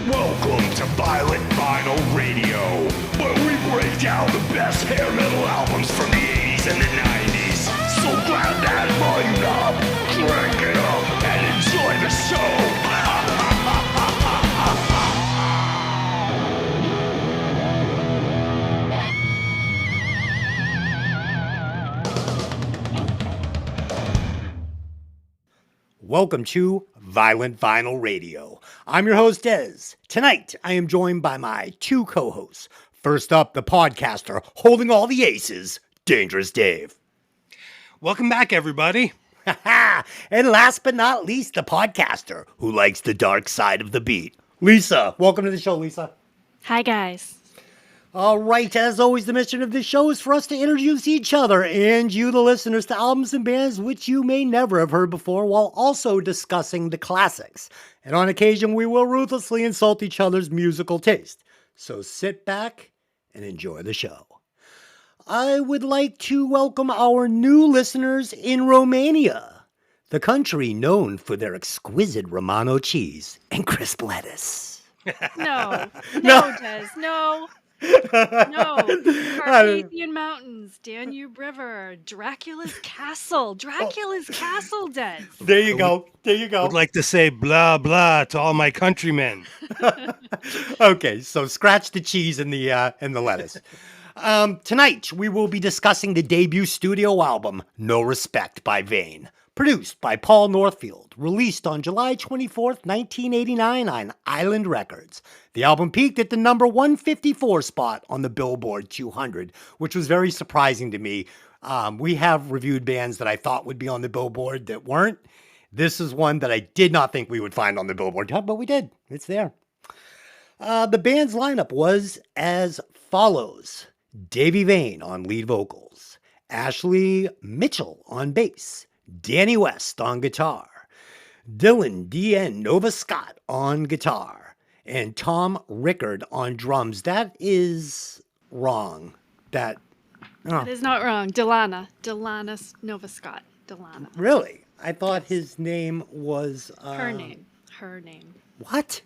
Welcome to Violent Vinyl Radio, where we break down the best hair metal albums from the 80s and the 90s. So grab that volume knob, crank it up, and enjoy the show. Welcome to Violent Vinyl Radio. I'm your host, Dez. Tonight, I am joined by my two co-hosts. First up, the podcaster holding all the aces, Dangerous Dave. Welcome back, everybody. And last but not least, the podcaster who likes the dark side of the beat, Lisa. Welcome to the show, Lisa. Hi, guys. All right, as always, the mission of this show is for us to introduce each other and you, the listeners, to albums and bands which you may never have heard before, while also discussing the classics. And on occasion, we will ruthlessly insult each other's musical taste. So sit back and enjoy the show. I would like to welcome our new listeners in Romania, the country known for their exquisite Romano cheese and crisp lettuce. No, No. Des, no. Carpathian Mountains, Danube River, Dracula's Castle, Des. There you go. There you go. Would like to say blah, blah to all my countrymen. Okay, so scratch the cheese and the lettuce. Tonight, we will be discussing the debut studio album, No Respect by Vane, produced by Paul Northfield, released on July 24th, 1989 on Island Records. The album peaked at the number 154 spot on the Billboard 200, which was very surprising to me. We have reviewed bands that I thought would be on the Billboard that weren't. This is one that I did not think we would find on the Billboard, but we did. It's there. The band's lineup was as follows. Davey Vane on lead vocals, Ashley Mitchell on bass, Danny West on guitar, Dylan D.N. Nova Scott on guitar, and Tom Rickard on drums. That is wrong. That is not wrong. Delana Nova Scott. Delana. Really? I thought his name was... Her name. What?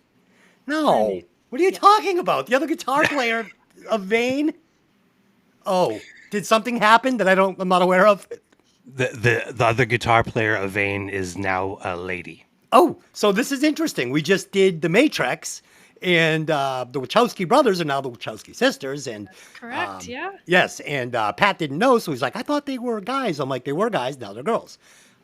No. name. What are you talking about? The other guitar player of Vane? Oh, did something happen that I'm not aware of? The other guitar player of Vane is now a lady. Oh, so this is interesting. We just did The Matrix, and the Wachowski brothers are now the Wachowski sisters. And Correct, yeah. Yes, and Pat didn't know, so he's like, I thought they were guys. I'm like, they were guys, now they're girls.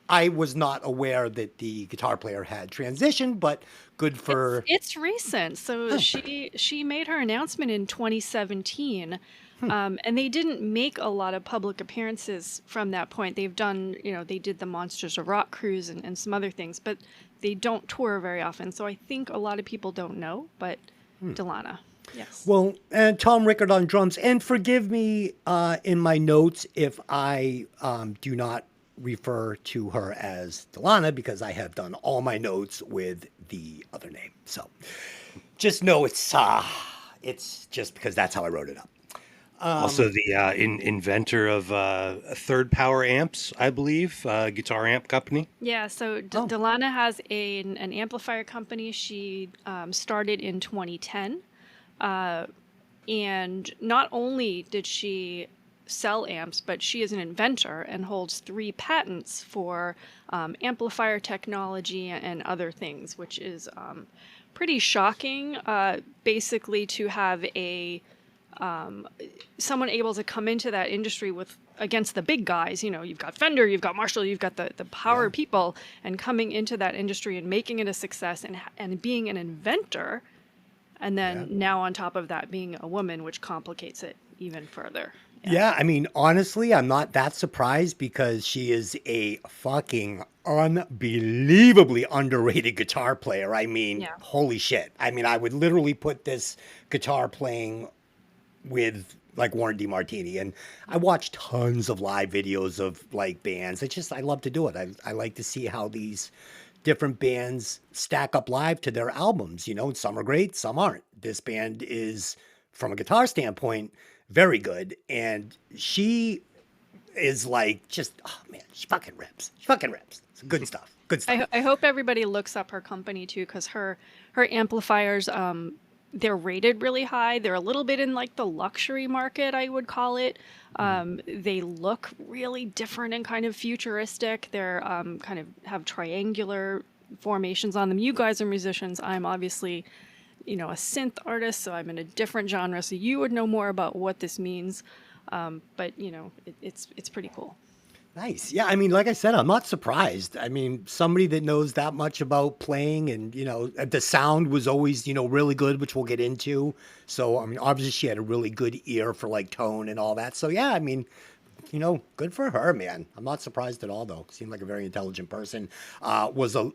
I was not aware that the guitar player had transitioned, but good for... It's recent. So she made her announcement in 2017. And they didn't make a lot of public appearances from that point. They've done, they did the Monsters of Rock cruise and some other things, but they don't tour very often. So I think a lot of people don't know, but Delana, yes. Well, and Tom Rickard on drums. And forgive me in my notes if I do not refer to her as Delana, because I have done all my notes with the other name. So just know it's just because that's how I wrote it up. Also the inventor of Third Power Amps, I believe, guitar amp company. Yeah, so Delana has an amplifier company. She started in 2010. And not only did she sell amps, but she is an inventor and holds 3 patents for amplifier technology and other things, which is pretty shocking. Basically, to have someone able to come into that industry against the big guys, you've got Fender, you've got Marshall, you've got the power people, and coming into that industry and making it a success and being an inventor, and then now on top of that being a woman, which complicates it even further. Yeah, I mean, honestly, I'm not that surprised because she is a fucking unbelievably underrated guitar player. I mean, holy shit. I mean, I would literally put this guitar playing with like Warren DeMartini, and I watch tons of live videos of like bands. I love to do it. I like to see how these different bands stack up live to their albums, and some are great, some aren't. This band is, from a guitar standpoint, very good, and she is like just, oh man, she fucking rips. It's good stuff. Good stuff. I hope everybody looks up her company too, because her amplifiers, they're rated really high. They're a little bit in like the luxury market, I would call it. They look really different and kind of futuristic. They're kind of have triangular formations on them. You guys are musicians. I'm obviously, a synth artist, so I'm in a different genre. So you would know more about what this means. But it's pretty cool. Nice. Yeah, I mean, like I said, I'm not surprised. I mean, somebody that knows that much about playing and, the sound was always, really good, which we'll get into. So, I mean, obviously she had a really good ear for like tone and all that. So, yeah, I mean, good for her, man. I'm not surprised at all, though. Seemed like a very intelligent person. Was a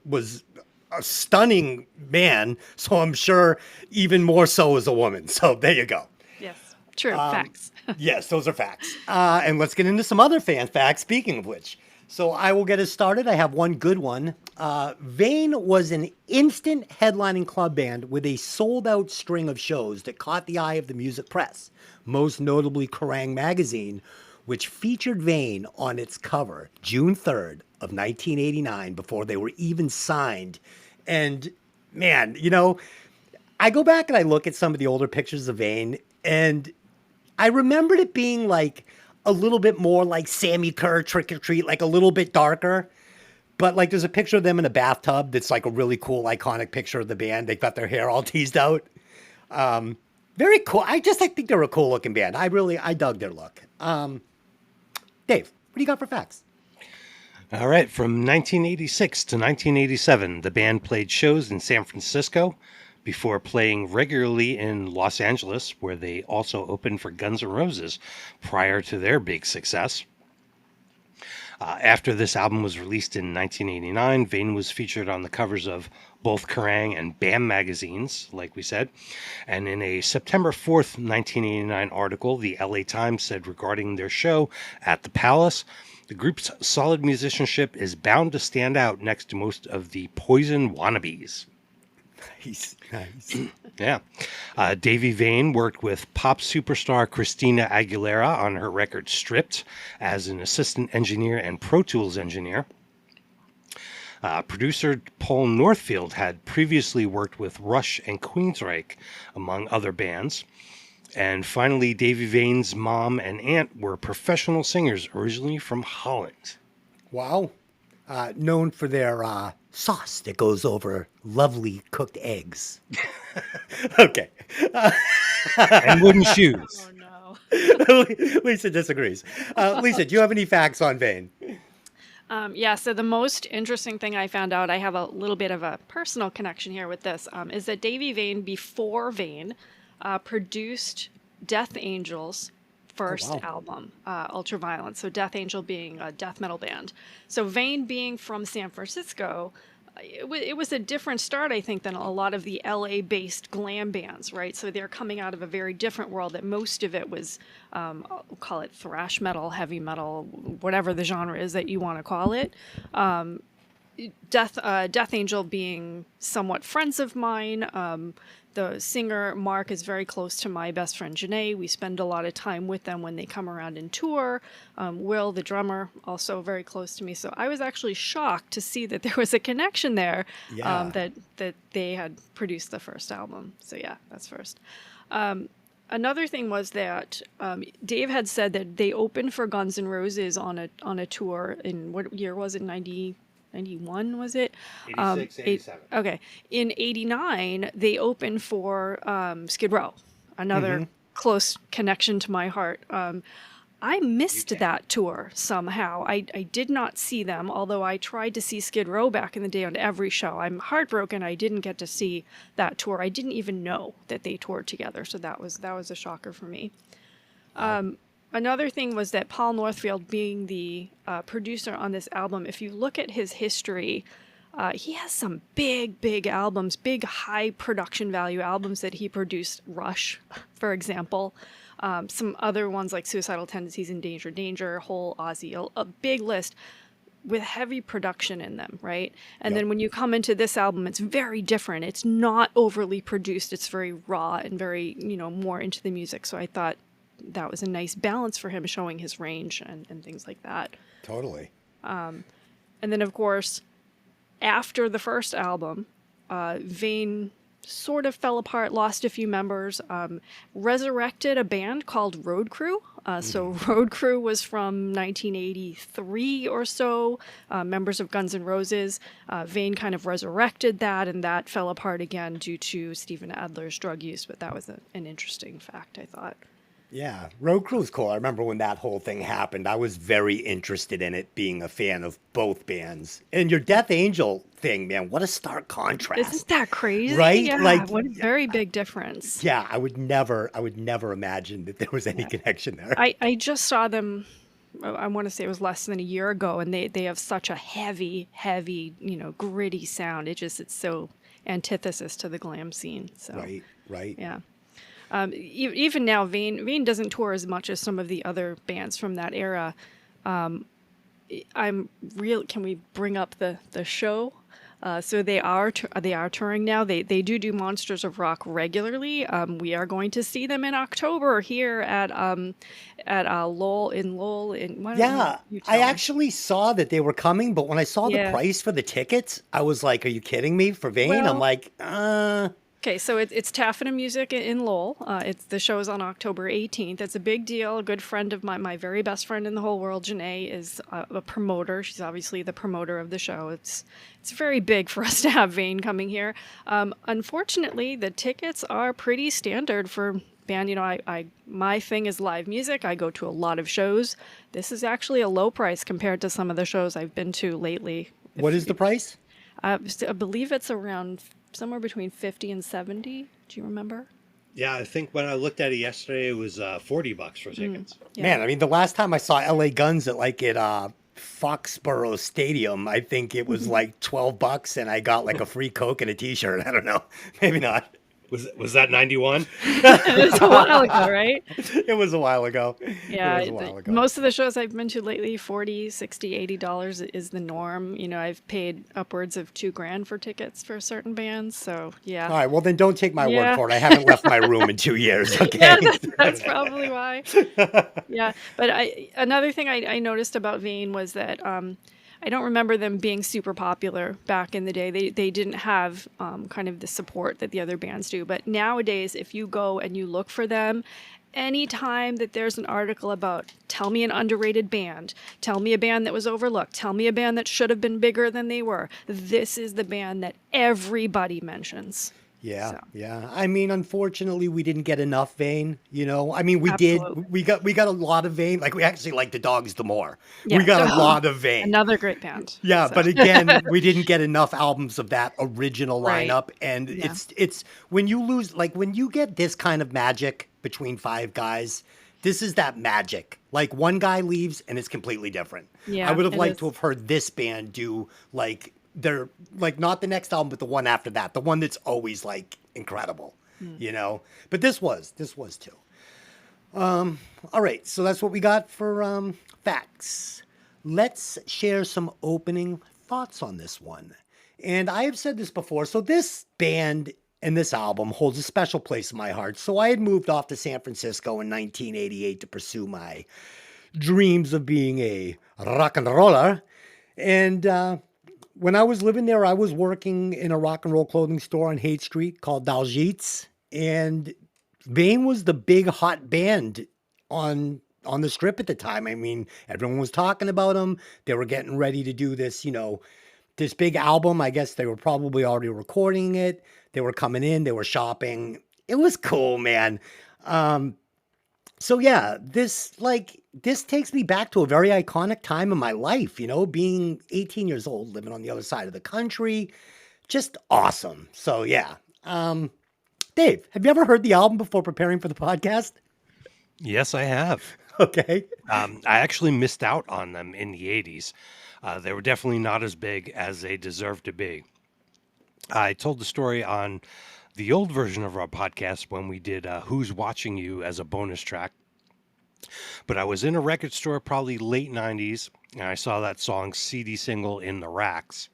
stunning man. So I'm sure even more so as a woman. So there you go. Yes, true. Facts. Yes, those are facts. And let's get into some other fan facts, speaking of which. So I will get us started. I have one good one. Vane was an instant headlining club band with a sold-out string of shows that caught the eye of the music press, most notably Kerrang! Magazine, which featured Vane on its cover June 3rd of 1989 before they were even signed. And, man, I go back and I look at some of the older pictures of Vane, and I remembered it being like a little bit more like Sammy Kerr Trick or Treat, like a little bit darker. But like there's a picture of them in a bathtub that's like a really cool, iconic picture of the band. They've got their hair all teased out. Very cool. I think they're a cool looking band. I dug their look. Dave, what do you got for facts? All right. From 1986 to 1987, the band played shows in San Francisco before playing regularly in Los Angeles, where they also opened for Guns N' Roses prior to their big success. After this album was released in 1989, Vane was featured on the covers of both Kerrang! And BAM magazines, like we said. And in a September 4th, 1989 article, the LA Times said regarding their show at the Palace, the group's solid musicianship is bound to stand out next to most of the Poison wannabes. Nice. Yeah. Davey Vane worked with pop superstar Christina Aguilera on her record Stripped as an assistant engineer and Pro Tools engineer. Producer Paul Northfield had previously worked with Rush and Queensryche, among other bands. And finally, Davey Vane's mom and aunt were professional singers originally from Holland. Wow. Known for their sauce that goes over lovely cooked eggs. Okay. And wooden shoes. Oh no. Lisa disagrees. Lisa, do you have any facts on Vane? Yeah, so the most interesting thing I found out, I have a little bit of a personal connection here with this, is that Davey Vane, before Vane, produced Death Angel's first album, Ultraviolence. So Death Angel being a death metal band. So Vane being from San Francisco, it was a different start, I think, than a lot of the LA-based glam bands, right? So they're coming out of a very different world that most of it was, we'll call it thrash metal, heavy metal, whatever the genre is that you want to call it. Death Angel being somewhat friends of mine. The singer, Mark, is very close to my best friend, Janae. We spend a lot of time with them when they come around and tour. Will, the drummer, also very close to me. So I was actually shocked to see that there was a connection there, that they had produced the first album. So yeah, that's first. Another thing was that Dave had said that they opened for Guns N' Roses on a tour in, what year was it, 91, was it? 86, 87. Okay. In 89, they opened for Skid Row, another close connection to my heart. I missed that tour somehow. I did not see them, although I tried to see Skid Row back in the day on every show. I'm heartbroken I didn't get to see that tour. I didn't even know that they toured together, so that was a shocker for me. Another thing was that Paul Northfield, being the producer on this album, if you look at his history, he has some big albums, big high production value albums that he produced. Rush, for example. Some other ones like Suicidal Tendencies and Danger, Hole, Ozzy, a big list with heavy production in them, right? And then when you come into this album, it's very different. It's not overly produced. It's very raw and very, more into the music. So I thought that was a nice balance for him, showing his range and things like that. Totally. And then, of course, after the first album, Vane sort of fell apart, lost a few members, resurrected a band called Road Crew. So Road Crew was from 1983 or so, members of Guns N' Roses. Vane kind of resurrected that, and that fell apart again due to Steven Adler's drug use. But that was an interesting fact, I thought. Yeah, Road Crew's cool. I remember when that whole thing happened. I was very interested in it, being a fan of both bands. And your Death Angel thing, man, what a stark contrast. Isn't that crazy? Right? Yeah, Like- what a very big difference. Yeah, I would never imagine that there was any connection there. I just saw them, I want to say it was less than a year ago, and they have such a heavy, gritty sound. It's so antithesis to the glam scene. So Right. yeah. Even now, Vane doesn't tour as much as some of the other bands from that era. Can we bring up the show? So they are touring now. They do Monsters of Rock regularly. We are going to see them in October here at Lowell in Lowell. Why don't Yeah, you I tell me? actually saw that they were coming, but when I saw the Yeah. price for the tickets, I was like, "Are you kidding me?" For Vane, I'm Well- like, Okay, so it's Taffeta Music in Lowell. The show's on October 18th. It's a big deal. A good friend of mine, my very best friend in the whole world, Janae, is a promoter. She's obviously the promoter of the show. It's very big for us to have Vane coming here. Unfortunately, the tickets are pretty standard for band. My thing is live music. I go to a lot of shows. This is actually a low price compared to some of the shows I've been to lately. "What is the price?" I believe it's around somewhere between 50 and 70. Do you remember? Yeah, I think when I looked at it yesterday, it was $40 for tickets. Yeah. Man, I mean, the last time I saw LA Guns at Foxborough Stadium, I think it was like $12, and I got like a free Coke and a T-shirt. I don't know, maybe not. Was that 91? It was a while ago, right? It was a while ago. Yeah, It was a while ago. most of the shows I've been to lately, $40, $60, $80 is the norm. I've paid upwards of $2,000 for tickets for certain bands. So yeah, All right, well then don't take my word Yeah. for it. I haven't left my room in 2 years. Okay. yeah, that's probably why. Yeah, but another thing I noticed about Vane was that I don't remember them being super popular back in the day. They didn't have kind of the support that the other bands do. But nowadays, if you go and you look for them, anytime that there's an article about tell me an underrated band, tell me a band that was overlooked, tell me a band that should have been bigger than they were, this is the band that everybody mentions. Yeah, So. yeah. I mean, unfortunately, we didn't get enough Vane. I mean, we Absolutely. did. We got a lot of Vane. Like we actually like the Dogs the more. Yeah. We got a lot of Vane. Another great band. Yeah, So. but again, we didn't get enough albums of that original Right. lineup, and Yeah. it's when you lose, like when you get this kind of magic between five guys. This is that magic. Like one guy leaves and it's completely different. Yeah, I would have it liked is. to have heard this band do like their like not the next album, but the one after that, the one that's always like incredible, But this was too. All right, so that's what we got for facts. Let's share some opening thoughts on this one. And I have said this before. So this band and this album holds a special place in my heart. So I had moved off to San Francisco in 1988 to pursue my dreams of being a rock and roller. And when I was living there, I was working in a rock and roll clothing store on Haight Street called Daljeets. And Vane was the big hot band on the strip at the time. I mean, everyone was talking about them. They were getting ready to do this, this big album. I guess they were probably already recording it. They were coming in, they were shopping. It was cool, man. So yeah, this takes me back to a very iconic time in my life, being 18 years old, living on the other side of the country. Just awesome. So yeah. Dave, have you ever heard the album before preparing for the podcast? Yes, I have. Okay. I actually missed out on them in the 80s. They were definitely not as big as they deserved to be. I told the story on the old version of our podcast when we did Who's Watching You as a bonus track. But I was in a record store probably late 90s, and I saw that song CD single in the racks.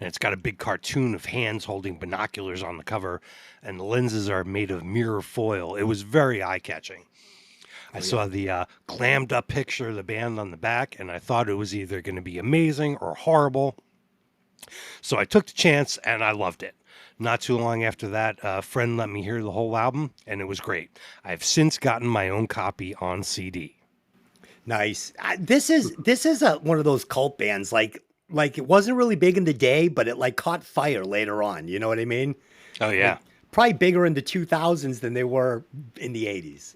And it's got a big cartoon of hands holding binoculars on the cover, and the lenses are made of mirror foil. It was very eye-catching. I saw the glammed up picture of the band on the back, and I thought it was either going to be amazing or horrible. So I took the chance and I loved it. Not too long after that, a friend let me hear the whole album and it was great. I've since gotten my own copy on CD. Nice. This is one of those cult bands. Like it wasn't really big in the day, but it like caught fire later on. You know what I mean? Oh, yeah. Probably bigger in the 2000s than they were in the 80s.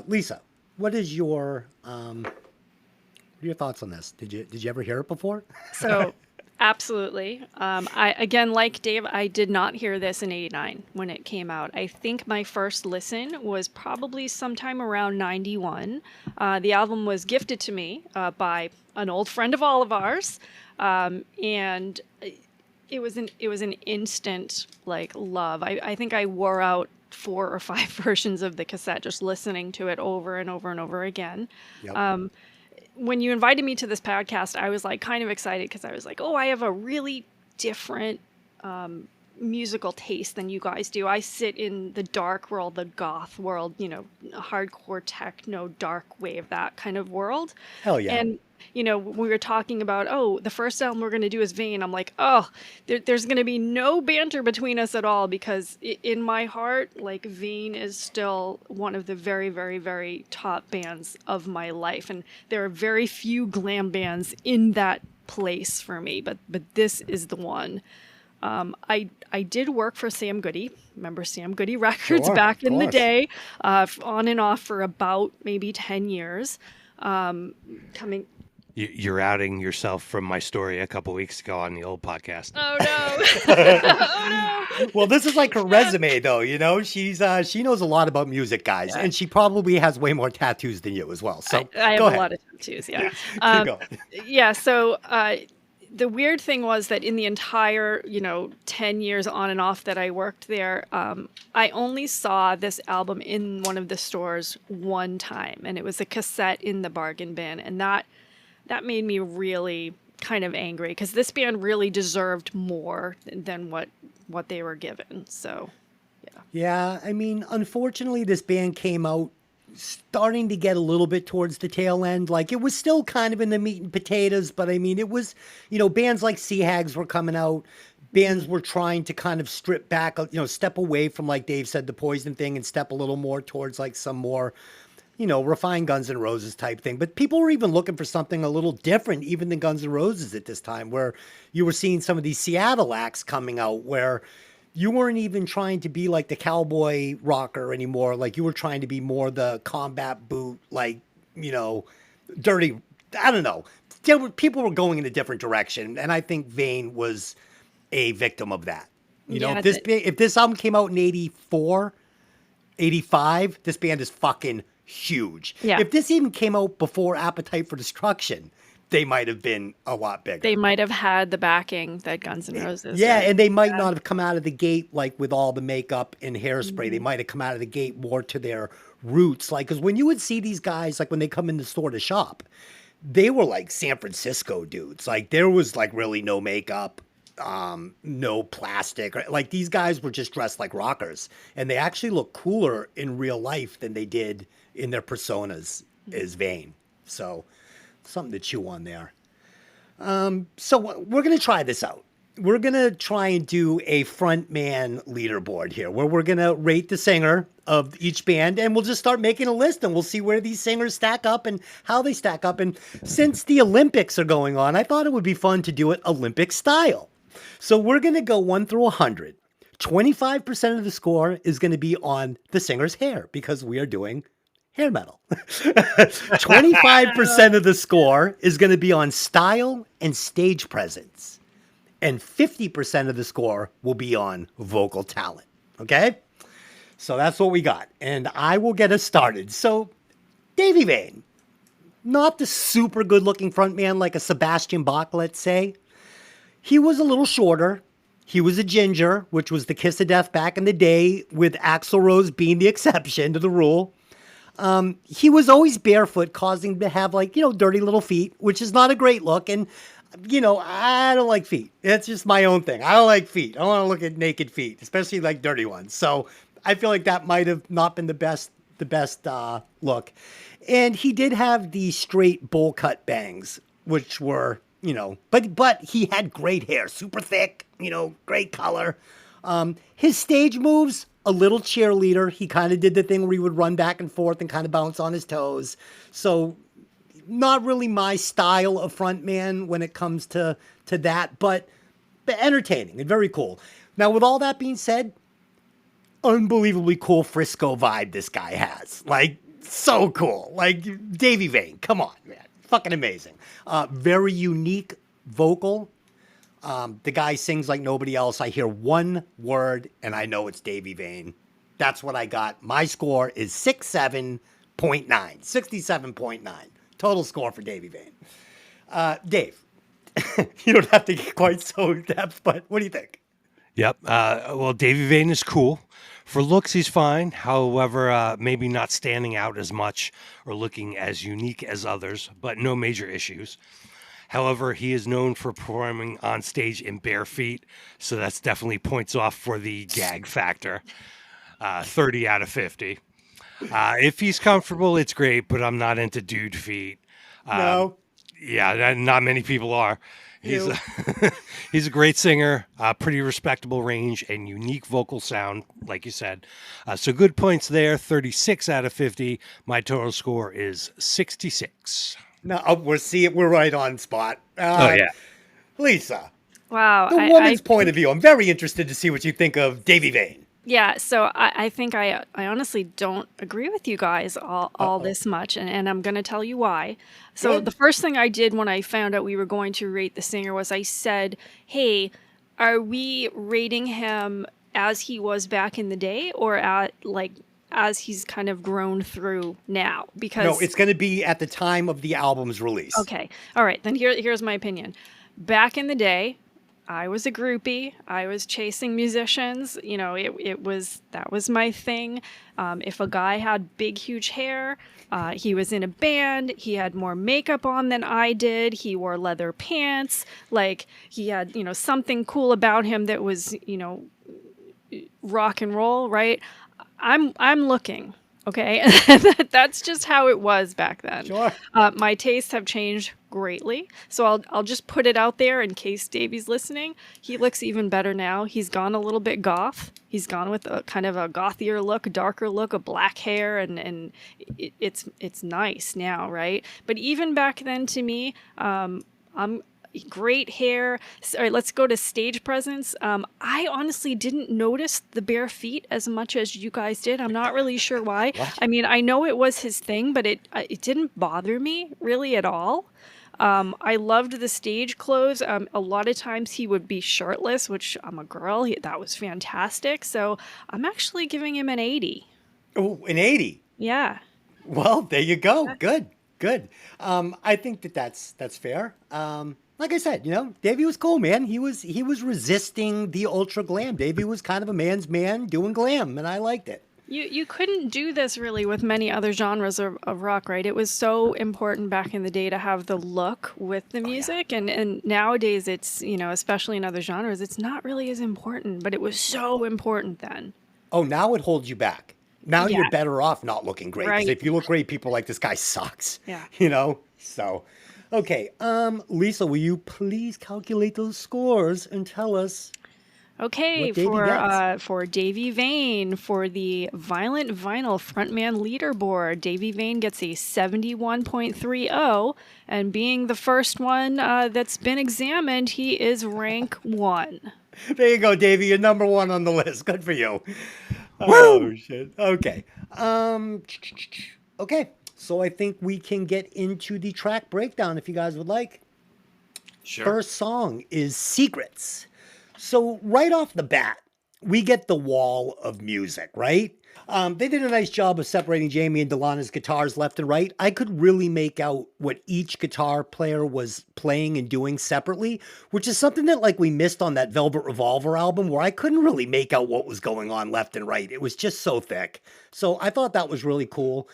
Lisa, what is what are your thoughts on this? Did you ever hear it before? So, absolutely. I again, like Dave, I did not hear this in '89 when it came out. I think my first listen was probably sometime around '91. The album was gifted to me by an old friend of all of ours, and it was an instant like love. I think I wore out 4 or 5 versions of the cassette just listening to it over and over and over again. Yep. When you invited me to this podcast, I was like kind of excited because I was like, oh, I have a really different musical taste than you guys do. I sit in the dark world, the goth world, hardcore techno, dark wave, that kind of world. Hell yeah. And we were talking about, oh, the first album we're going to do is Vane. I'm like, oh, there's going to be no banter between us at all because in my heart, like Vane is still one of the very, very, very top bands of my life. And there are very few glam bands in that place for me, but this is the one. I did work for Sam Goody. Remember Sam Goody Records Sure, back of in the course. day, on and off for about maybe 10 years. Coming. You're outing yourself from my story a couple weeks ago on the old podcast. Oh no! Oh no! Well, this is like her resume, though. She knows a lot about music, guys, and she probably has way more tattoos than you as well. So I have go a ahead. lot of tattoos. Yeah. Keep going. Yeah. So the weird thing was that in the entire 10 years on and off that I worked there, I only saw this album in one of the stores one time, and it was a cassette in the bargain bin, and that made me really kind of angry because this band really deserved more than what they were given. So, yeah. Yeah, I mean, unfortunately, this band came out starting to get a little bit towards the tail end. Like, it was still kind of in the meat and potatoes, but I mean, it was, bands like Sea Hags were coming out. Bands were trying to kind of strip back, step away from, like Dave said, the Poison thing and step a little more towards, like, some more, refined Guns N' Roses type thing. But people were even looking for something a little different, even than Guns N' Roses at this time, where you were seeing some of these Seattle acts coming out where you weren't even trying to be like the cowboy rocker anymore. Like you were trying to be more the combat boot, like, dirty. I don't know. People were going in a different direction. And I think Vane was a victim of that. Yeah, if this album came out in 84, 85, this band is fucking huge. Yeah. If this even came out before Appetite for Destruction, they might have been a lot bigger. They might have had the backing that Guns N' Roses. Yeah, did. and they might not have come out of the gate like with all the makeup and hairspray. They might have come out of the gate more to their roots. Like, because when you would see these guys, like when they come in the store to shop, they were like San Francisco dudes. Like there was like really no makeup, no plastic. Like these guys were just dressed like rockers, and they actually look cooler in real life than they did in their personas as Vane. So something to chew on there. So we're going to try this out. We're going to try and do a frontman leaderboard here where we're going to rate the singer of each band, and we'll just start making a list and we'll see where these singers stack up and how they stack up. And since the Olympics are going on, I thought it would be fun to do it Olympic style. So we're going to go 1 through 100. 25% of the score is going to be on the singer's hair because we are doing hair metal. 25% of the score is going to be on style and stage presence. And 50% of the score will be on vocal talent. Okay? So that's what we got. And I will get us started. So, Davey Vane, not the super good looking frontman like a Sebastian Bach, let's say. He was a little shorter. He was a ginger, which was the kiss of death back in the day, with Axl Rose being the exception to the rule. He was always barefoot, causing him to have dirty little feet, which is not a great look. And, I don't like feet. It's just my own thing. I don't like feet. I don't want to look at naked feet, especially like dirty ones. So I feel like that might have not been the best look. And he did have the straight bowl cut bangs, which were but he had great hair, super thick, great color. His stage moves, a little cheerleader. He kind of did the thing where he would run back and forth and kind of bounce on his toes. So not really my style of frontman when it comes to that, but entertaining and very cool. Now, with all that being said, unbelievably cool Frisco vibe this guy has. Like, so cool. Like, Davey Vane, come on, man. Fucking amazing. Very unique vocal. The guy sings like nobody else. I hear one word, and I know it's Davey Vane. That's what I got. My score is 67.9. 67.9. Total score for Davey Vane. Dave, you don't have to get quite so in depth, but what do you think? Yep. Well, Davey Vane is cool. For looks, he's fine. However, maybe not standing out as much or looking as unique as others, but no major issues. However, he is known for performing on stage in bare feet, so that's definitely points off for the gag factor. 30 out of 50. If he's comfortable, it's great, but I'm not into dude feet. No. Yeah, not many people are. He's he's a great singer, pretty respectable range and unique vocal sound, like you said. So good points there, 36 out of 50. My total score is 66. No, we're right on spot. Oh, yeah. Lisa, Wow. the woman's point of view. I'm very interested to see what you think of Davey Vane. Yeah, so I think I honestly don't agree with you guys all this much, and I'm going to tell you why. So Good. the first thing I did when I found out we were going to rate the singer was I said, hey, are we rating him as he was back in the day or as he's kind of grown through now? Because No, it's going to be at the time of the album's release. Okay. All right. Then here's my opinion. Back in the day, I was a groupie. I was chasing musicians. That was my thing. If a guy had big, huge hair, he was in a band. He had more makeup on than I did. He wore leather pants. Like he had, something cool about him that was, rock and roll, right? I'm looking. Okay, that's just how it was back then. Sure. My tastes have changed greatly, so I'll just put it out there in case Davey's listening. He looks even better now. He's gone a little bit goth. He's gone with a kind of a gothier look, a darker look, a black hair, and it's nice now, right? But even back then, to me, I'm great hair. Sorry, let's go to stage presence. I honestly didn't notice the bare feet as much as you guys did. I'm not really sure why. What? I mean, I know it was his thing, but it didn't bother me really at all. I loved the stage clothes. A lot of times he would be shirtless, which I'm a girl. That was fantastic. So I'm actually giving him an 80. Oh, an 80. Yeah. Well, there you go. Good. I think that's fair. Like I said, Davey was cool, man. He was resisting the ultra glam. Davey was kind of a man's man doing glam, and I liked it. You couldn't do this really with many other genres of rock, right? It was so important back in the day to have the look with the music, and nowadays it's, especially in other genres, it's not really as important, but it was so important then. Oh, now it holds you back. Now Yeah. you're better off not looking great. 'Cause Right. if you look great, people are like, this guy sucks. Yeah. So, okay. Lisa, will you please calculate those scores and tell us? Okay, What Davey gets. for Davey Vane, for the Violent Vinyl Frontman Leaderboard, Davey Vane gets a 71.30, and being the first one that's been examined, he is rank 1. There you go, Davey. You're number one on the list. Good for you. Oh, shit. Okay. Okay. So I think we can get into the track breakdown if you guys would like. Sure. First song is Secrets. So right off the bat, we get the wall of music, right? They did a nice job of separating Jamie and Delana's guitars left and right. I could really make out what each guitar player was playing and doing separately, which is something that we missed on that Velvet Revolver album, where I couldn't really make out what was going on left and right. It was just so thick. So I thought that was really cool.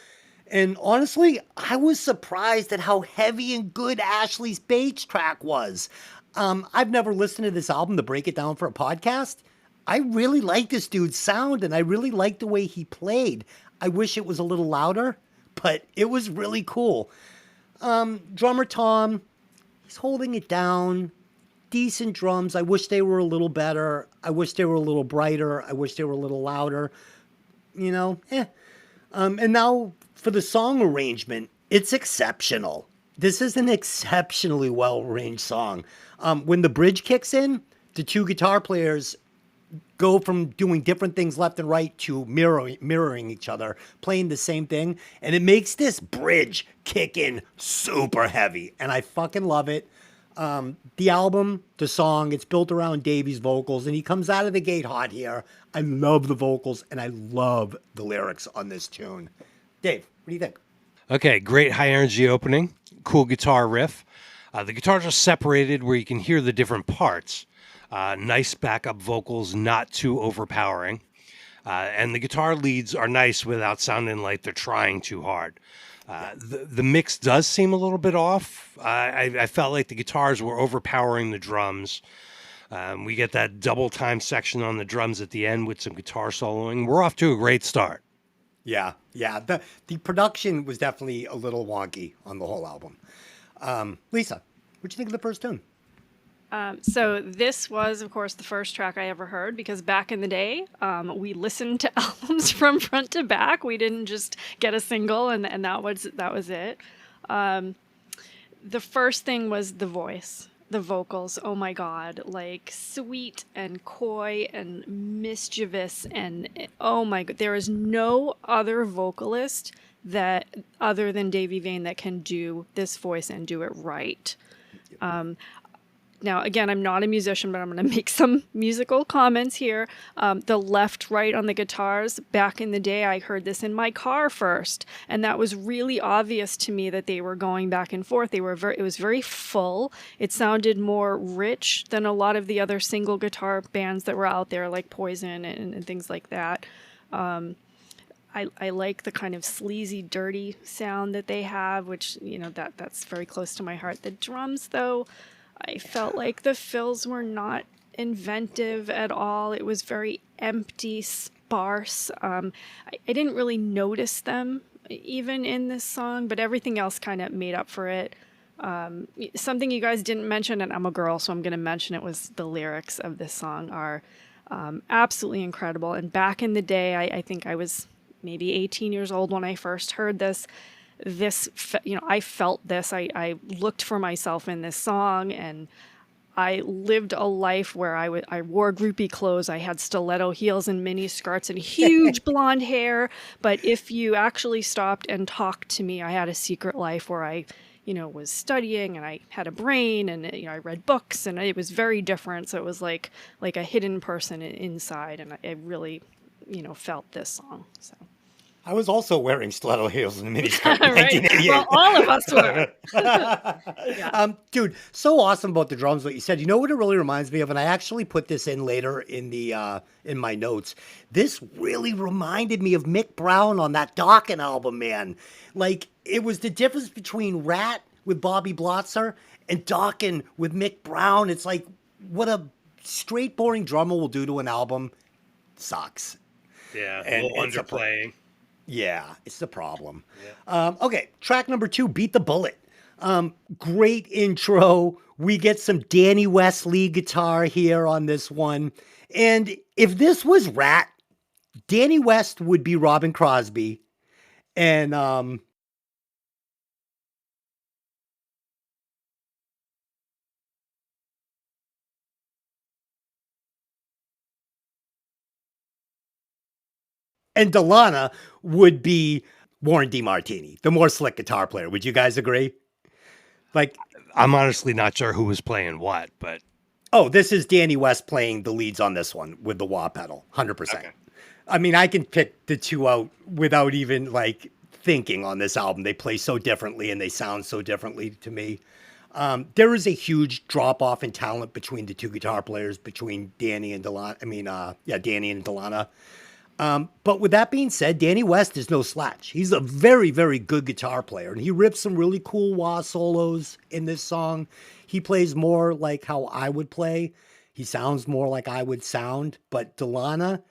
And honestly, I was surprised at how heavy and good Ashley's bass track was. I've never listened to this album to break it down for a podcast. I really like this dude's sound, and I really like the way he played. I wish it was a little louder, but it was really cool. Drummer Tom, He's holding it down. Decent drums. I wish they were a little better. I wish they were a little brighter. I wish they were a little louder. You know, eh. And now for the song arrangement, it's exceptional. This is an exceptionally well arranged song. When the bridge kicks in, the two guitar players go from doing different things left and right to mirroring each other, playing the same thing. And it makes this bridge kick in super heavy. And I fucking love it. The album, the song, it's built around Davey's vocals, and he comes out of the gate hot here. I love the vocals, and I love the lyrics on this tune. Dave, what do you think? Okay, great high energy opening, cool guitar riff. The guitars are separated where you can hear the different parts. Nice backup vocals, not too overpowering. And the guitar leads are nice without sounding like they're trying too hard. The mix does seem a little bit off. I felt like the guitars were overpowering the drums. We get that double time section on the drums at the end with some guitar soloing. We're off to a great start. Yeah. The production was definitely a little wonky on the whole album. Lisa, what'd you think of the first tune? So this was, of course, the first track I ever heard because back in the day, we listened to albums from front to back. We didn't just get a single and that was it. The first thing was the voice, the vocals. Oh my God, like sweet and coy and mischievous and oh my God, there is no other vocalist that other than Davey Vain that can do this voice and do it right. Now, again, I'm not a musician, but I'm going to make some musical comments here. The left, right on the guitars, back in the day, I heard this in my car first. And that was really obvious to me that they were going back and forth. It was very full. It sounded more rich than a lot of the other single guitar bands that were out there, like Poison and things like that. I like the kind of sleazy, dirty sound that they have, which, you know, that's very close to my heart. The drums, though, I felt like the fills were not inventive at all. It was very empty, sparse. I didn't really notice them even in this song, but everything else kind of made up for it. Something you guys didn't mention, and I'm a girl, so I'm going to mention it, was the lyrics of this song are absolutely incredible. And back in the day, I think I was maybe 18 years old when I first heard this, I felt this. I looked for myself in this song, and I lived a life where I wore groupie clothes. I had stiletto heels and mini skirts and huge blonde hair. But if you actually stopped and talked to me, I had a secret life where I, was studying and I had a brain and, I read books and it was very different. So it was like a hidden person inside. And I really, felt this song. So. I was also wearing stiletto heels in the miniskirt in Right. 1988. Well, all of us were. Yeah. Dude, so awesome about the drums, what you said. You know what it really reminds me of? And I actually put this in later in the in my notes. This really reminded me of Mick Brown on that Dokken album, man. Like, it was the difference between Rat with Bobby Blotzer and Dokken with Mick Brown. It's like, what a straight, boring drummer will do to an album sucks. Yeah, And a little it's a underplaying. Yeah, it's the problem. Yeah. Okay, track number 2, Beat the Bullet. Great intro. We get some Danny West lead guitar here on this one. And if this was Rat, Danny West would be Robin Crosby. And Delana would be Warren DeMartini, the more slick guitar player. Would you guys agree? Like, I'm honestly not sure who was playing what, but oh, this is Danny West playing the leads on this one with the wah pedal, 100%. Okay. I mean, I can pick the two out without even thinking on this album. They play so differently and they sound so differently to me. There is a huge drop off in talent between the two guitar players, between Danny and Delana. Danny and Delana. But with that being said, Danny West is no slouch. He's a very, very good guitar player, and he rips some really cool wah solos in this song. He plays more like how I would play. He sounds more like I would sound. But Delana,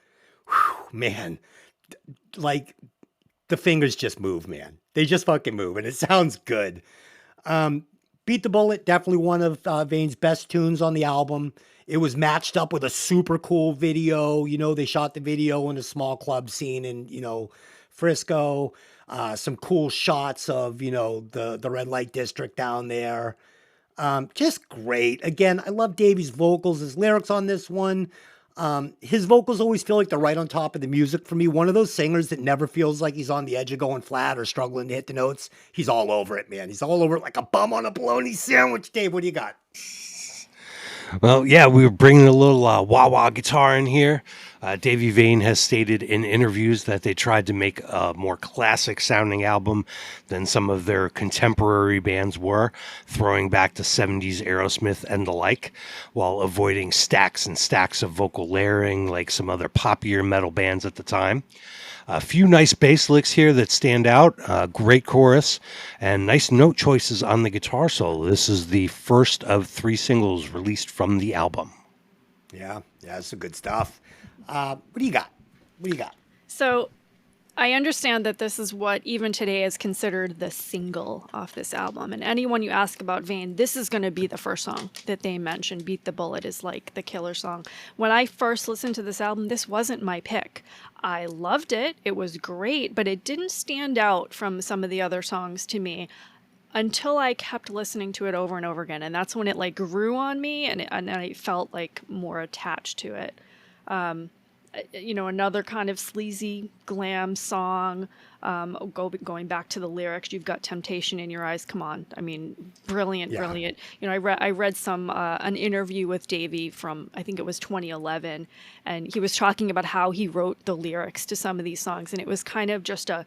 man, the fingers just move, man. They just fucking move, and it sounds good. Beat the Bullet, definitely one of Vane's best tunes on the album. It was matched up with a super cool video. You know, they shot the video in a small club scene in, Frisco. Some cool shots of, the red light district down there. Just great. Again, I love Davey's vocals, his lyrics on this one. His vocals always feel like they're right on top of the music for me. One of those singers that never feels like he's on the edge of going flat or struggling to hit the notes. He's all over it, man. He's all over it like a bum on a bologna sandwich. Dave, what do you got? Well, yeah, we were bringing a little wah-wah guitar in here. Davey Vane has stated in interviews that they tried to make a more classic-sounding album than some of their contemporary bands were, throwing back to 70s Aerosmith and the like, while avoiding stacks and stacks of vocal layering like some other poppier metal bands at the time. A few nice bass licks here that stand out, great chorus, and nice note choices on the guitar solo. This is the first of 3 singles released from the album. Yeah, that's some good stuff. What do you got? So I understand that this is what even today is considered the single off this album. And anyone you ask about Vane, this is going to be the first song that they mention. Beat the Bullet is like the killer song. When I first listened to this album, this wasn't my pick. I loved it. It was great, but it didn't stand out from some of the other songs to me until I kept listening to it over and over again. And that's when it like grew on me and I felt like more attached to it. Another kind of sleazy glam song. Going back to the lyrics, you've got temptation in your eyes. Come on, I mean, brilliant. I read an interview with Davey from, I think it was 2011, and he was talking about how he wrote the lyrics to some of these songs, and it was kind of just a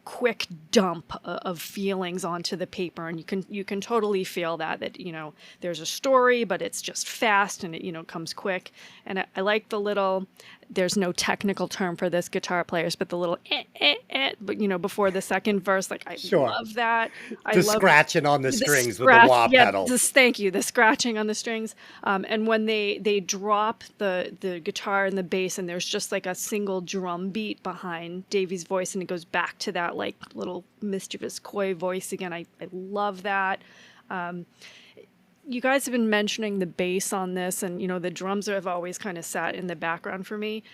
quick dump of feelings onto the paper, and you can totally feel that there's a story, but it's just fast and it comes quick. And I like the little, there's no technical term for this, guitar players, but the little but before the second verse, like I love that. I love scratching on the strings with the wah pedal. Thank you, the scratching on the strings. And when they drop the guitar and the bass, and there's just like a single drum beat behind Davey's voice, and it goes back to that like little mischievous coy voice again. I love that. You guys have been mentioning the bass on this, and the drums have always kind of sat in the background for me.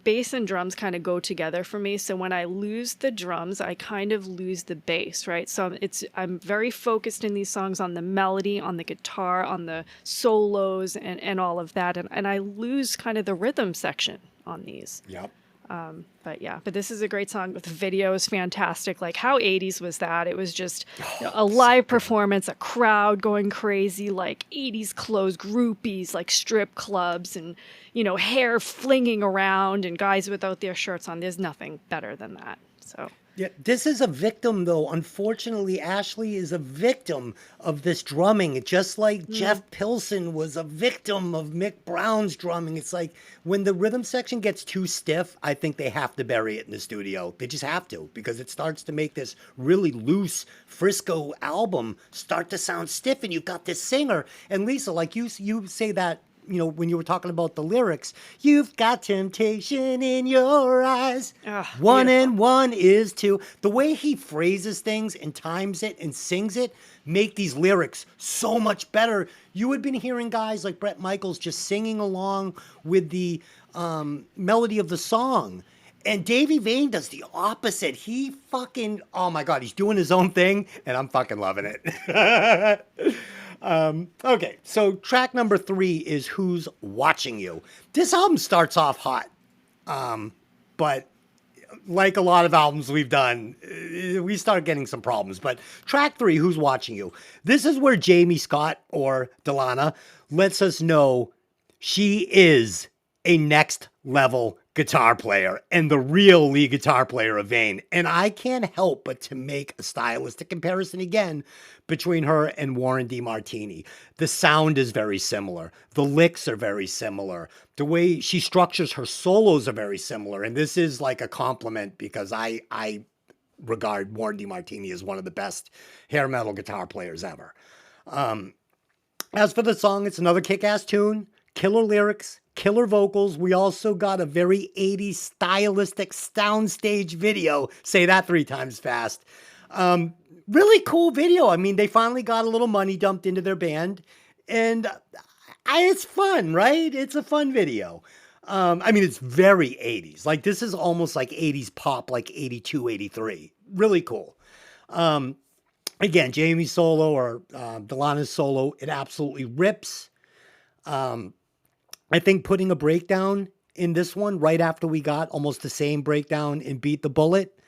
Bass and drums kind of go together for me. So when I lose the drums, I kind of lose the bass, right? So I'm very focused in these songs on the melody, on the guitar, on the solos and all of that. And I lose kind of the rhythm section on these. Yep. But this is a great song. The video is fantastic. Like, how 80s was that? It was just a live performance, a crowd going crazy, like 80s clothes, groupies, like strip clubs, and hair flinging around and guys without their shirts on. There's nothing better than that. So yeah, this is a victim, though. Unfortunately, Ashley is a victim of this drumming. Just like Jeff Pilson was a victim of Mick Brown's drumming. It's like when the rhythm section gets too stiff, I think they have to bury it in the studio. They just have to, because it starts to make this really loose Frisco album start to sound stiff. And you've got this singer. And Lisa, like you say that, when you were talking about the lyrics, you've got temptation in your eyes. One and one is two. The way he phrases things and times it and sings it make these lyrics so much better. You had been hearing guys like Bret Michaels just singing along with the melody of the song. And Davey Vane does the opposite. He fucking, oh my God, he's doing his own thing, and I'm fucking loving it. Okay, so track number 3 is Who's Watching You. This album starts off hot, but like a lot of albums we've done, we start getting some problems. But track 3, Who's Watching You? This is where Jamie Scott, or Delana, lets us know she is a next level guitar player and the real lead guitar player of Vane. And I can't help but to make a stylistic comparison again between her and Warren DeMartini. The sound is very similar. The licks are very similar. The way she structures her solos are very similar. And this is like a compliment, because I regard Warren DeMartini as one of the best hair metal guitar players ever. As for the song, it's another kick-ass tune, killer lyrics, killer vocals. We also got a very 80s stylistic soundstage video. Say that 3 times fast. Really cool video. I mean, they finally got a little money dumped into their band, and it's fun, right? It's a fun video. I mean, it's very 80s. Like, this is almost like 80s pop, like 82, 83. Really cool. Again, Jamie's solo or Delana's solo, it absolutely rips. I think putting a breakdown in this one right after we got almost the same breakdown in Beat the Bullet,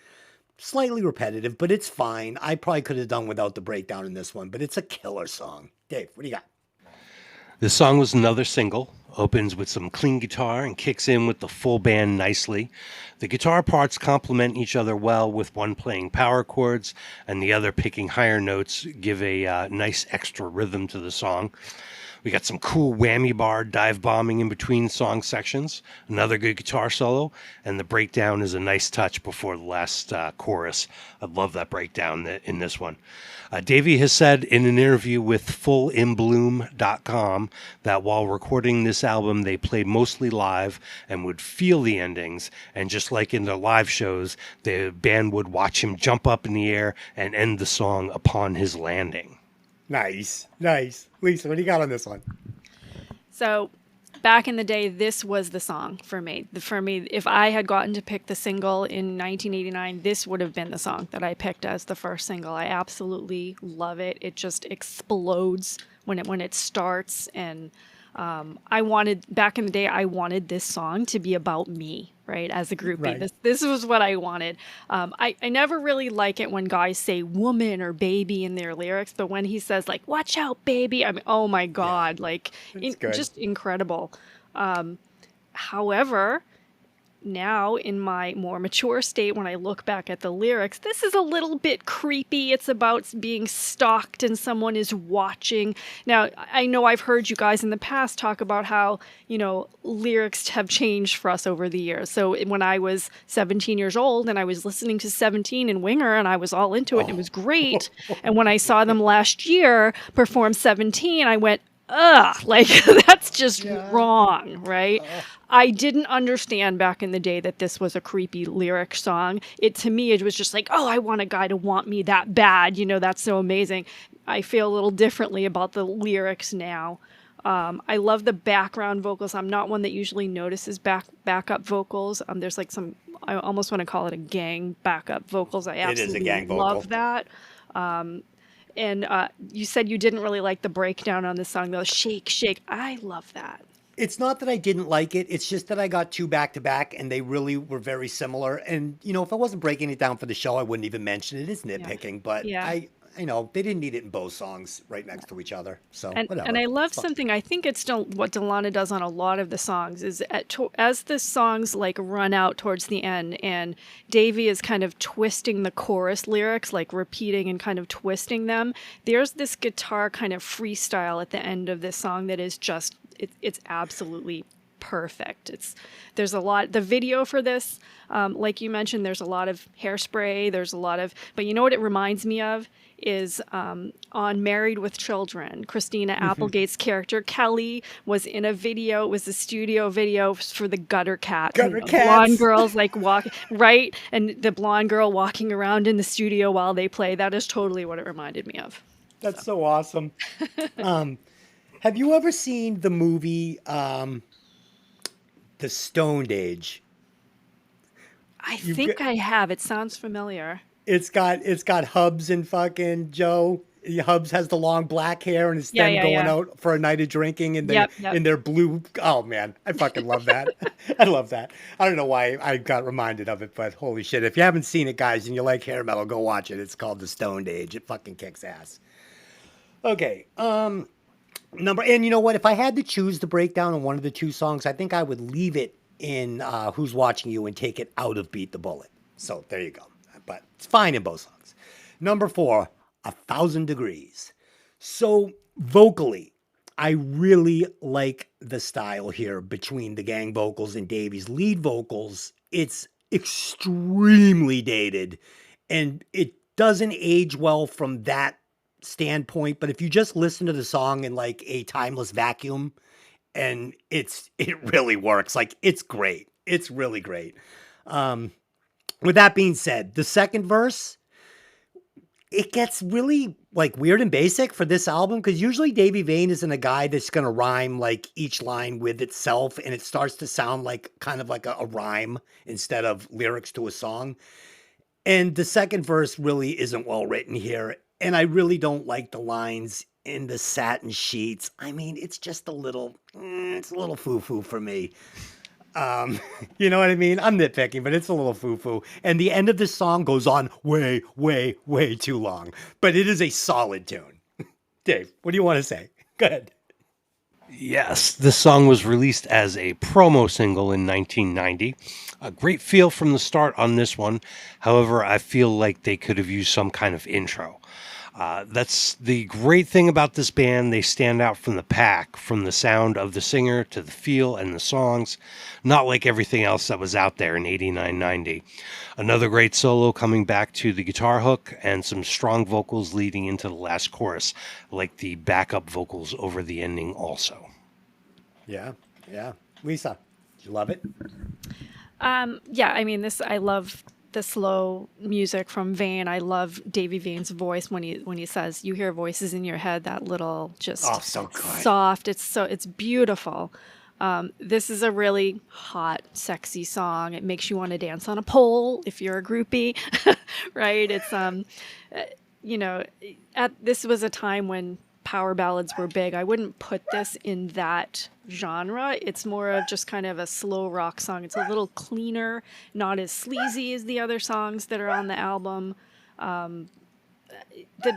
slightly repetitive, but it's fine. I probably could have done without the breakdown in this one, but it's a killer song. Dave, what do you got? This song was another single, opens with some clean guitar and kicks in with the full band nicely. The guitar parts complement each other well, with one playing power chords and the other picking higher notes, give a nice extra rhythm to the song. We got some cool whammy bar dive bombing in between song sections, another good guitar solo, and the breakdown is a nice touch before the last chorus. I love that breakdown in this one. Davey has said in an interview with fullinbloom.com that while recording this album, they played mostly live and would feel the endings. And just like in their live shows, the band would watch him jump up in the air and end the song upon his landing. Nice. Lisa, what do you got on this one? So back in the day, this was the song for me. For me, if I had gotten to pick the single in 1989, this would have been the song that I picked as the first single. I absolutely love it. It just explodes when it starts. And back in the day, I wanted this song to be about me, right? As a groupie. Right. This was what I wanted. I never really like it when guys say woman or baby in their lyrics, but when he says like, watch out, baby, I mean, oh my God, like good. just incredible. However, now in my more mature state, when I look back at the lyrics, this is a little bit creepy. It's about being stalked and someone is watching. Now, I know I've heard you guys in the past talk about how, lyrics have changed for us over the years. So when I was 17 years old and I was listening to 17 and Winger and I was all into it, and it was great. And when I saw them last year perform 17, I went, ugh, like that's just wrong, right? I didn't understand back in the day that this was a creepy lyric song. To me, it was just like, oh, I want a guy to want me that bad. That's so amazing. I feel a little differently about the lyrics now. I love the background vocals. I'm not one that usually notices backup vocals. There's like I almost want to call it a gang backup vocals. I absolutely It is a gang vocal. love that. And you said you didn't really like the breakdown on this song, though. Shake, shake. I love that. It's not that I didn't like it. It's just that I got two back to back and they really were very similar. And, if I wasn't breaking it down for the show, I wouldn't even mention it. It's nitpicking, but Yeah. they didn't need it in both songs right next to each other. So whatever. And I love It's fine. something, I think it's still what Delana does on a lot of the songs, is as the songs like run out towards the end and Davey is kind of twisting the chorus lyrics, like repeating and kind of twisting them, there's this guitar kind of freestyle at the end of this song that is just, it's absolutely perfect. There's a lot, the video for this, like you mentioned, there's a lot of Hairspray, but you know what it reminds me of is on Married with Children. Christina Applegate's character Kelly was in a video. It was a studio video for the Gutter Cats. Gutter And Cats. Blonde girls like walk right, and the blonde girl walking around in the studio while they play. That is totally what it reminded me of. That's so awesome. Have you ever seen the movie The Stoned Age? I think I have. It sounds familiar. It's got Hubs and fucking Joe. Hubs has the long black hair and it's them going out for a night of drinking and Yep. in their blue. Oh man, I fucking love that. I love that. I don't know why I got reminded of it, but holy shit. If you haven't seen it, guys, and you like hair metal, go watch it. It's called The Stoned Age. It fucking kicks ass. Okay. And you know what? If I had to choose the breakdown on one of the two songs, I think I would leave it in Who's Watching You and take it out of Beat the Bullet. So there you go. But it's fine in both songs. Number 4, 1,000 Degrees. So vocally, I really like the style here between the gang vocals and Davey's lead vocals. It's extremely dated and it doesn't age well from that standpoint. But if you just listen to the song in like a timeless vacuum, and it really works. Like, it's great. It's really great. With that being said, the second verse, it gets really like weird and basic for this album because usually Davy Vane isn't a guy that's going to rhyme like each line with itself and it starts to sound like kind of like a rhyme instead of lyrics to a song. And the second verse really isn't well written here. And I really don't like the lines in the satin sheets. I mean, it's just a little, it's a little foo-foo for me. Um, you know what I mean? I'm nitpicking, but it's a little foo-foo. And the end of this song goes on way, way, way too long. But it is a solid tune. Dave, what do you want to say? Go ahead. Yes, this song was released as a promo single in 1990. A great feel from the start on this one. However, I feel like they could have used some kind of intro. That's the great thing about this band. They stand out from the pack, from the sound of the singer to the feel and the songs, not like everything else that was out there in 89-90. Another great solo coming back to the guitar hook and some strong vocals leading into the last chorus, like the backup vocals over the ending also. Yeah, yeah. Lisa, did you love it? Yeah, I mean this. I love the slow music from Vane. I love Davy Vane's voice when he says, "You hear voices in your head." That little just Oh, so good. soft. It's beautiful. This is a really hot, sexy song. It makes you want to dance on a pole if you're a groupie, right? It's you know, this was a time when power ballads were big. I wouldn't put this in that genre. It's more of just kind of a slow rock song. It's a little cleaner, not as sleazy as the other songs that are on the album. The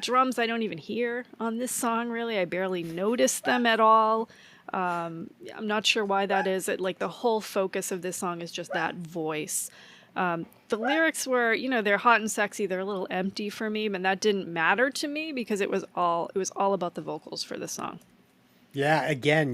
drums I don't even hear on this song really. I barely notice them at all. I'm not sure why that is. Like the whole focus of this song is just that voice. The lyrics were, they're hot and sexy. They're a little empty for me, but that didn't matter to me because it was all about the vocals for the song. Yeah, again,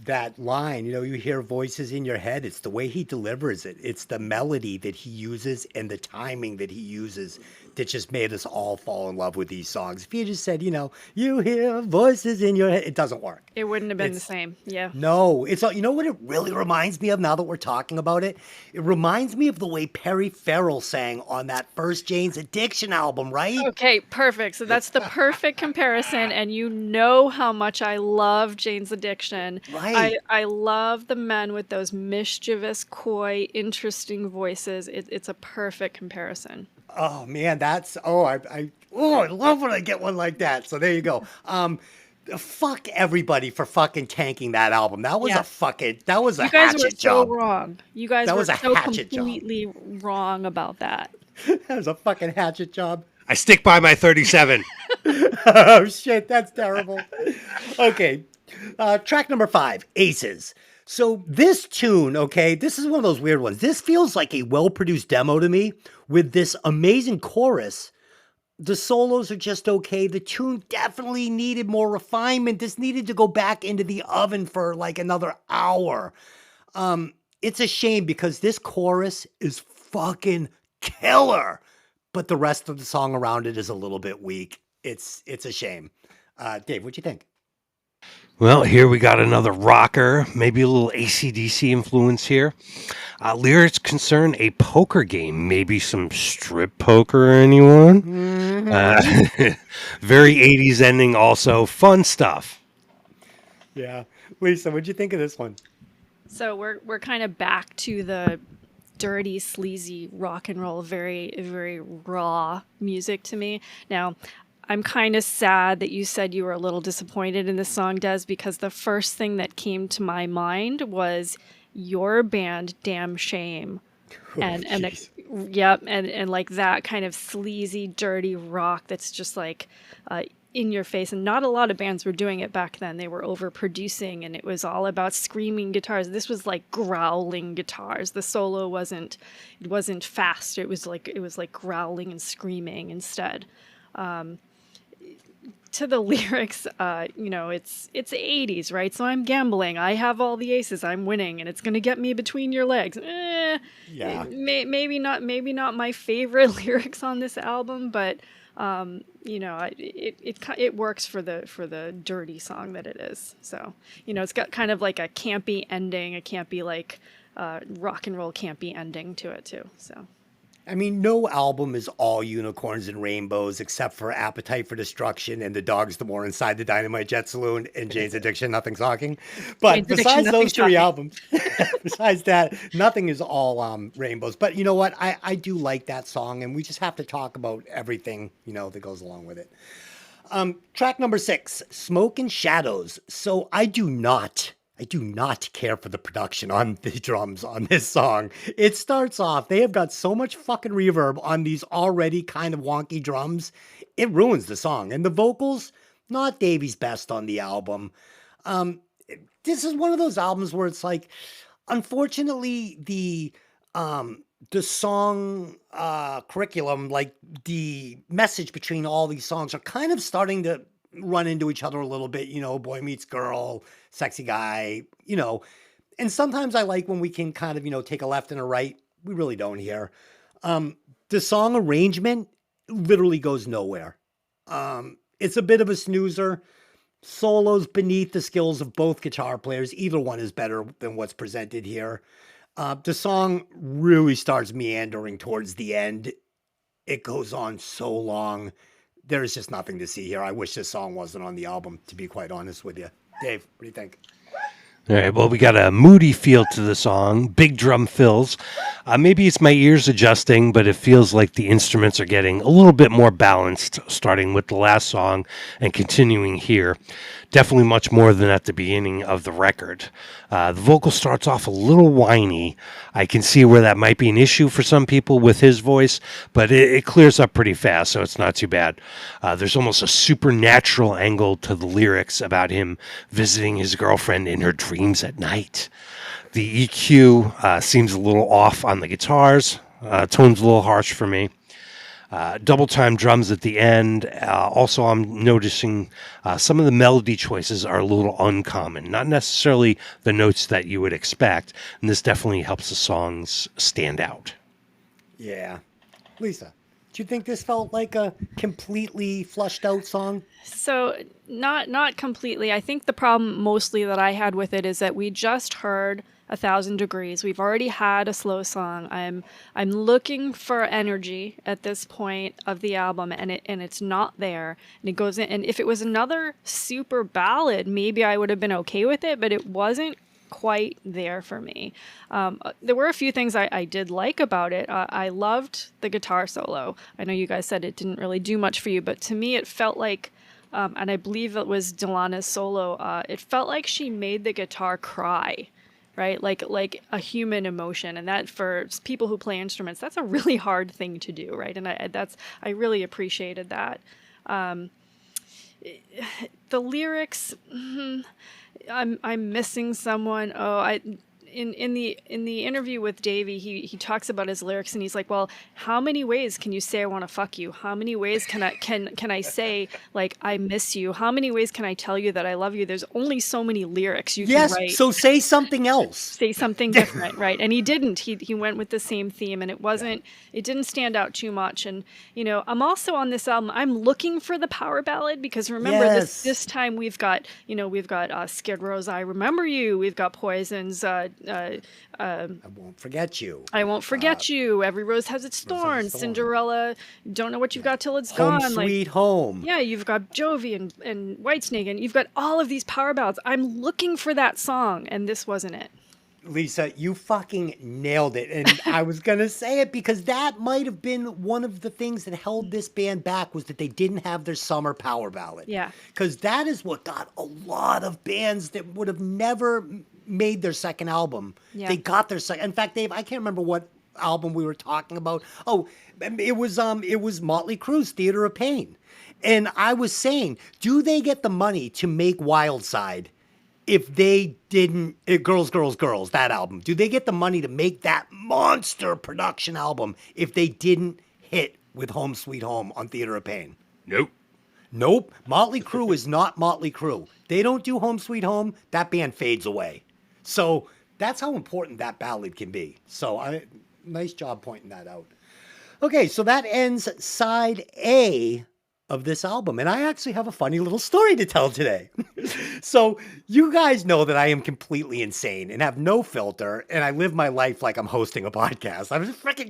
that line, you hear voices in your head. It's the way he delivers it. It's the melody that he uses and the timing that he uses that just made us all fall in love with these songs. If you just said, you hear voices in your head, it doesn't work. It wouldn't have been the same. Yeah. No, it's you know what it really reminds me of now that we're talking about it? It reminds me of the way Perry Farrell sang on that first Jane's Addiction album, right? Okay, perfect. So that's the perfect comparison, and you know how much I love Jane's Addiction. Right. I love the men with those mischievous, coy, interesting voices. It's a perfect comparison. Oh man, I love when I get one like that. So there you go. Fuck everybody for fucking tanking that album. That was a You guys were hatchet so job. wrong. You guys That were was a so hatchet job. completely wrong about that. That was a fucking hatchet job. I stick by my 37. Oh shit, that's terrible. Okay, track number 5, Aces. So this tune, okay, this is one of those weird ones. This feels like a well-produced demo to me with this amazing chorus. The solos are just okay. The tune definitely needed more refinement. This needed to go back into the oven for like another hour. It's a shame because this chorus is fucking killer, but the rest of the song around it is a little bit weak. It's a shame. Dave, what'd you think? Well, here we got another rocker, maybe a little AC/DC influence here. Lyrics concern a poker game, maybe some strip poker, anyone? Very 80s ending also. Fun stuff. Yeah. Lisa, what'd you think of this one? So we're kind of back to the dirty, sleazy rock and roll, very, very raw music to me. Now, I'm kind of sad that you said you were a little disappointed in this song, Des, because the first thing that came to my mind was your band, Damn Shame. And like that kind of sleazy, dirty rock that's just like in your face. And not a lot of bands were doing it back then. They were overproducing, and it was all about screaming guitars. This was like growling guitars. The solo wasn't fast. It was like growling and screaming instead. To the lyrics, it's 80s, right? So I'm gambling. I have all the aces. I'm winning, and it's gonna get me between your legs. Yeah. Maybe not my favorite lyrics on this album, but it works for the dirty song that it is. So it's got kind of like a campy ending, a campy like rock and roll campy ending to it too. So. I mean, no album is all unicorns and rainbows except for Appetite for Destruction and The Dogs the More Inside the Dynamite Jet Saloon and Jane's Addiction, Nothing's Talking. But Jane's Addiction, besides those Nothing's three Talking. albums, besides that, nothing is all rainbows. But you know what? I do like that song, and we just have to talk about everything, that goes along with it. Track number 6, Smoke and Shadows. So I do not care for the production on the drums on this song. It starts off, they have got so much fucking reverb on these already kind of wonky drums. It ruins the song. And the vocals, not Davey's best on the album. This is one of those albums where it's like, unfortunately, the song curriculum, like the message between all these songs, are kind of starting to run into each other a little bit. Boy meets girl, sexy guy. And sometimes I like when we can kind of take a left and a right. We really don't here. The song arrangement literally goes nowhere. It's a bit of a snoozer. Solos beneath the skills of both guitar players. Either one is better than what's presented here. The song really starts meandering towards the end. It goes on so long. There's just nothing to see here. I wish this song wasn't on the album, to be quite honest with you. Dave, what do you think? All right, well, we got a moody feel to the song, big drum fills. Maybe it's my ears adjusting, but it feels like the instruments are getting a little bit more balanced, starting with the last song and continuing here. Definitely much more than at the beginning of the record. The vocal starts off a little whiny. I can see where that might be an issue for some people with his voice, but it clears up pretty fast, so it's not too bad. There's almost a supernatural angle to the lyrics about him visiting his girlfriend in her dreams at night. The EQ seems a little off on the guitars. Tone's a little harsh for me. Double time drums at the end. Also, I'm noticing some of the melody choices are a little uncommon, not necessarily the notes that you would expect, and this definitely helps the songs stand out. Yeah. Lisa, do you think this felt like a completely flushed out song? So not completely. I think the problem mostly that I had with it is that we just heard 1,000 Degrees. We've already had a slow song. I'm looking for energy at this point of the album, and it's not there. And it goes in. And if it was another super ballad, maybe I would have been okay with it, but it wasn't quite there for me. There were a few things I did like about it. I loved the guitar solo. I know you guys said it didn't really do much for you, but to me it felt like, and I believe it was Delana's solo, it felt like she made the guitar cry, right? Like a human emotion. And that, for people who play instruments, that's a really hard thing to do, right? And I really appreciated that. The lyrics, I'm missing someone. In the interview with Davey, he talks about his lyrics, and he's like, well, how many ways can you say I want to fuck you? How many ways can I say, like, I miss you? How many ways can I tell you that I love you? There's only so many lyrics you can write. So say something else. Say something different, right? And he didn't. He went with the same theme, and it didn't stand out too much. And I'm also on this album, I'm looking for the power ballad, because remember, this time we've got Skid Row's I Remember You, we've got Poison's I Won't Forget You. I Won't Forget You. Every Rose Has Its Thorns. Cinderella. Don't Know What You've Got Till It's Home Gone. Sweet Home. Yeah, you've got Jovi and Whitesnake, and you've got all of these power ballads. I'm looking for that song, and this wasn't it. Lisa, you fucking nailed it. And I was going to say it because that might have been one of the things that held this band back, was that they didn't have their summer power ballad. Yeah. Because that is what got a lot of bands that would have never made their second album. Yeah. They got their second. In fact, Dave, I can't remember what album we were talking about. Oh, it was Motley Crue's Theater of Pain. And I was saying, do they get the money to make Wild Side if they didn't, Girls, Girls, Girls, that album? Do they get the money to make that monster production album if they didn't hit with Home Sweet Home on Theater of Pain? Nope. Motley Crue is not Motley Crue. They don't do Home Sweet Home, that band fades away. So that's how important that ballad can be. So nice job pointing that out. Okay, so that ends side A of this album. And I actually have a funny little story to tell today. So, you guys know that I am completely insane and have no filter, and I live my life like I'm hosting a podcast. I'm fucking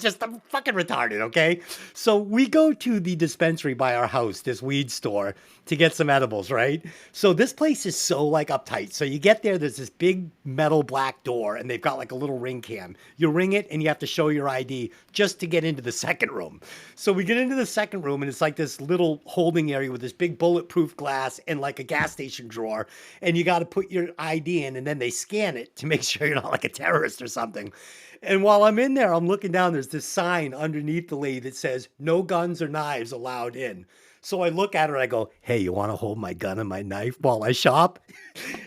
retarded, okay? So, we go to the dispensary by our house, this weed store, to get some edibles, right? So, this place is so like uptight. So, you get there, there's this big metal black door, and they've got like a little ring cam. You ring it, and you have to show your ID just to get into the second room. So, we get into the second room, and it's like this little holding area with this big bulletproof glass and like a gas station drawer, and you got to put your ID in, and then they scan it to make sure you're not like a terrorist or something. And while I'm in there, I'm looking down, there's this sign underneath the lady that says no guns or knives allowed in. So I look at her and I go, hey, you want to hold my gun and my knife while I shop?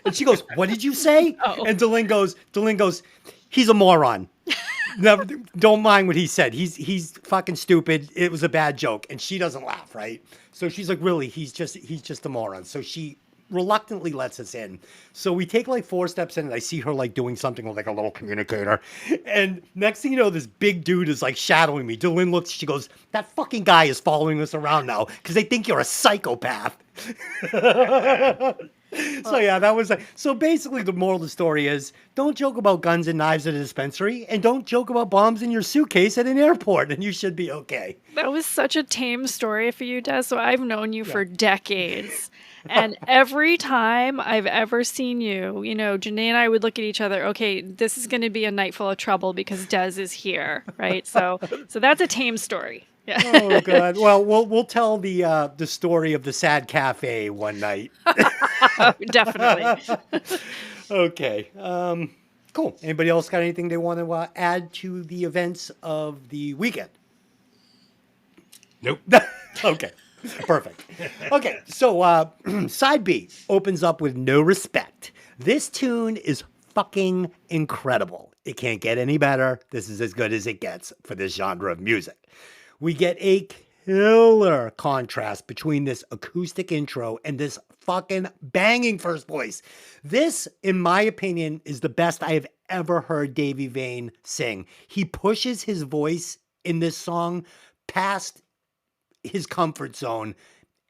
And she goes, what did you say? Oh. And Delin goes, he's a moron. Never, don't mind what he said. He's fucking stupid. It was a bad joke. And she doesn't laugh, right? So she's like, really, he's just a moron. So she reluctantly lets us in. So we take like 4 steps in, and I see her like doing something with like a little communicator. And next thing you know, this big dude is like shadowing me. Delin looks, she goes, that fucking guy is following us around now because they think you're a psychopath. So yeah, that was so basically the moral of the story is don't joke about guns and knives at a dispensary, and don't joke about bombs in your suitcase at an airport, and you should be okay. That was such a tame story for you, Des. So I've known you for decades. And every time I've ever seen you, you know, Janae and I would look at each other, okay, this is going to be a night full of trouble because Des is here, right? So that's a tame story. Yeah. Oh god. Well, we'll tell the story of the sad cafe one night. Definitely. Okay. Cool. Anybody else got anything they want to add to the events of the weekend? Nope. Okay. Perfect. Okay, so side B opens up with No Respect. This tune is fucking incredible. It can't get any better. This is as good as it gets for this genre of music. We get a killer contrast between this acoustic intro and this fucking banging first voice. This, in my opinion, is the best I have ever heard Davey Vane sing. He pushes his voice in this song past his comfort zone,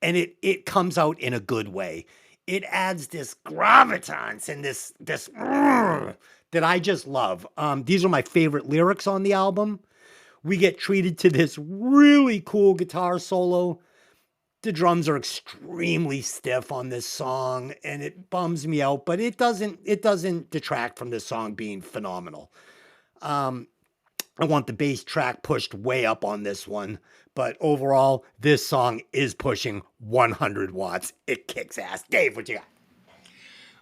and it comes out in a good way. It adds this gravitas and this that I just love. These are my favorite lyrics on the album. We get treated to this really cool guitar solo. The drums are extremely stiff on this song, and it bums me out, but it doesn't detract from this song being phenomenal. I want the bass track pushed way up on this one, but overall, this song is pushing 100 watts. It kicks ass. Dave, what you got?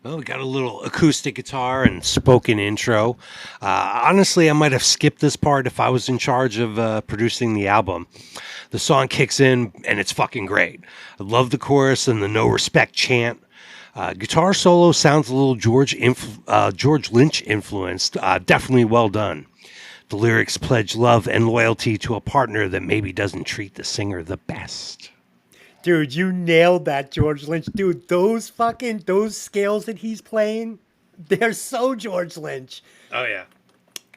Well, we got a little acoustic guitar and spoken intro. Honestly, I might have skipped this part if I was in charge of producing the album. The song kicks in, and it's fucking great. I love the chorus and the No Respect chant. Guitar solo sounds a little George Lynch influenced. Definitely well done. The lyrics pledge love and loyalty to a partner that maybe doesn't treat the singer the best. Dude, you nailed that, George Lynch. Dude, those scales that he's playing, they're so George Lynch. Oh, yeah.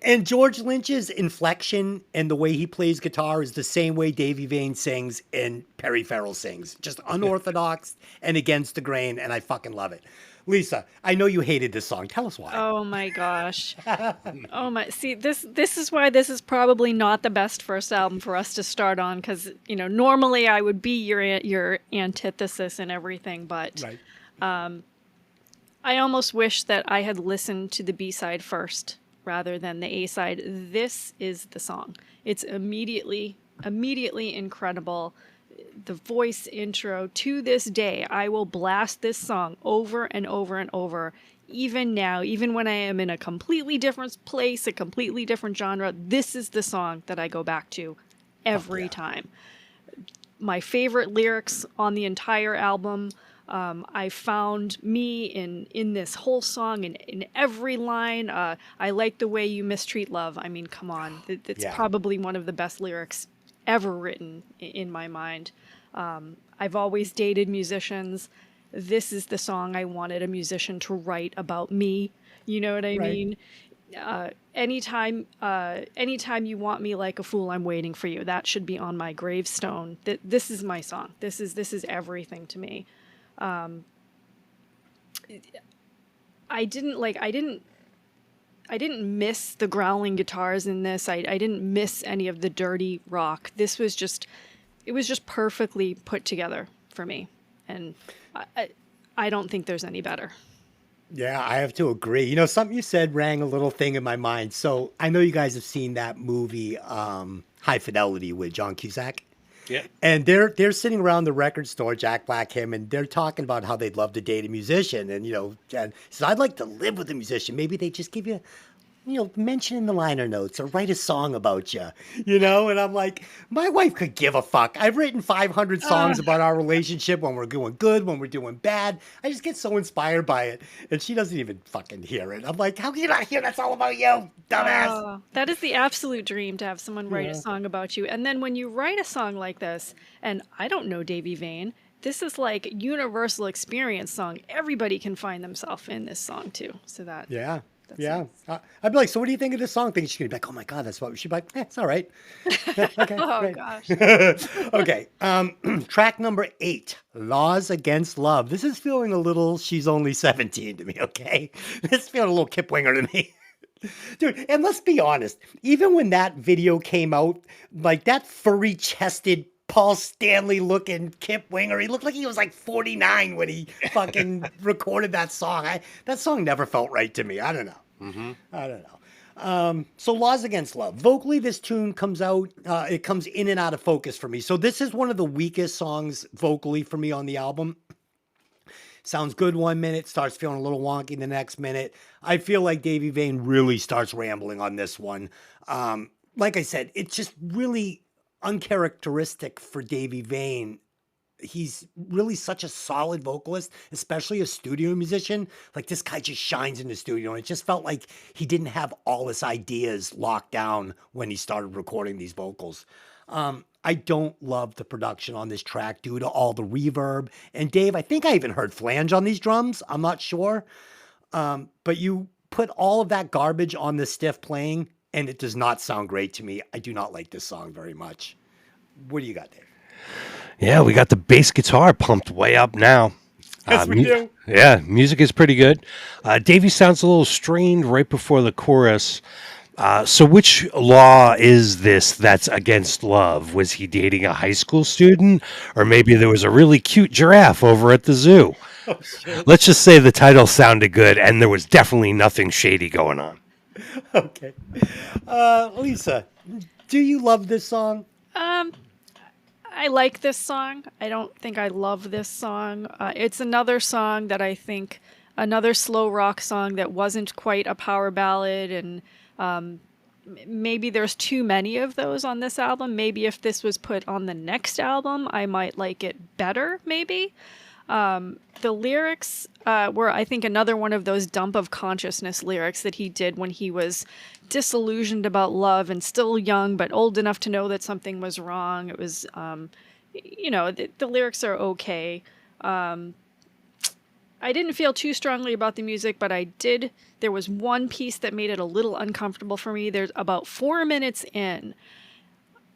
And George Lynch's inflection and the way he plays guitar is the same way Davey Vane sings and Perry Farrell sings. Just unorthodox and against the grain, and I fucking love it. Lisa, I know you hated this song. Tell us why. Oh my gosh. Oh my. See, this is why this is probably not the best first album for us to start on, because, you know, normally I would be your antithesis and everything, but Right. I almost wish that I had listened to the B-side first rather than the A-side. This is the song. It's immediately incredible. The voice intro, to this day, I will blast this song over and over and over. Even now, even when I am in a completely different place, a completely different genre, this is the song that I go back to every time. My favorite lyrics on the entire album. I found me in this whole song, in every line. I like the way you mistreat love. I mean, come on. It's probably one of the best lyrics ever written in my mind. I've always dated musicians. This is the song I wanted a musician to write about me. You know what I mean? anytime you want me like a fool, I'm waiting for you. That should be on my gravestone. This is my song. This is everything to me. I didn't miss the growling guitars in this. I didn't miss any of the dirty rock. It was just perfectly put together for me. And I don't think there's any better. Yeah, I have to agree. You know, something you said rang a little thing in my mind. So I know you guys have seen that movie, High Fidelity with John Cusack. Yeah. And they're sitting around the record store, Jack Black, him, and they're talking about how they'd love to date a musician. And, and he says, I'd like to live with a musician. Maybe they just give you, mention in the liner notes or write a song about you, And I'm like, my wife could give a fuck. I've written 500 songs about our relationship when we're doing good, when we're doing bad. I just get so inspired by it. And she doesn't even fucking hear it. I'm like, how can you not hear that's all about you, dumbass? That is the absolute dream, to have someone write a song about you. And then when you write a song like this, and I don't know Davy Vane, this is like universal experience song. Everybody can find themselves in this song too. So that Yeah. that's Yeah. nice. I'd be like, so what do you think of this song? She's going to be like, oh my God, that's what she'd be like, it's all right. Okay. Oh Great. gosh. Okay. Track number 8, Laws Against Love. This is feeling a little, she's only 17 to me. Okay. This is feeling a little Kip Winger to me. Dude, and let's be honest, even when that video came out, like that furry chested Paul Stanley looking Kip Winger, he looked like he was like 49 when he fucking recorded that song. That song never felt right to me. I don't know. I don't know. So Laws Against Love. Vocally, this tune comes out, it comes in and out of focus for me. So this is one of the weakest songs vocally for me on the album. Sounds good 1 minute, starts feeling a little wonky the next minute. I feel like Davy Vane really starts rambling on this one. Like I said, it's just really uncharacteristic for Davy Vane. He's really such a solid vocalist, especially a studio musician. Like this guy just shines in the studio. And it just felt like he didn't have all his ideas locked down when he started recording these vocals. I don't love the production on this track due to all the reverb. And Dave, I think I even heard flange on these drums. I'm not sure. But you put all of that garbage on the stiff playing, and it does not sound great to me. I do not like this song very much. What do you got, Dave? Yeah, we got the bass guitar pumped way up now. Yes, we do. Yeah, music is pretty good. Davey sounds a little strained right before the chorus. So which law is this that's against love? Was he dating a high school student? Or maybe there was a really cute giraffe over at the zoo? Oh, shit. Let's just say the title sounded good and there was definitely nothing shady going on. Okay. Lisa, do you love this song? I like this song. I don't think I love this song. It's another song that I think, another slow rock song that wasn't quite a power ballad, and maybe there's too many of those on this album. Maybe if this was put on the next album, I might like it better, maybe. The lyrics were, I think, another one of those dump of consciousness lyrics that he did when he was disillusioned about love and still young, but old enough to know that something was wrong. It was, the lyrics are okay. I didn't feel too strongly about the music, but I did. There was one piece that made it a little uncomfortable for me. There's about 4 minutes in.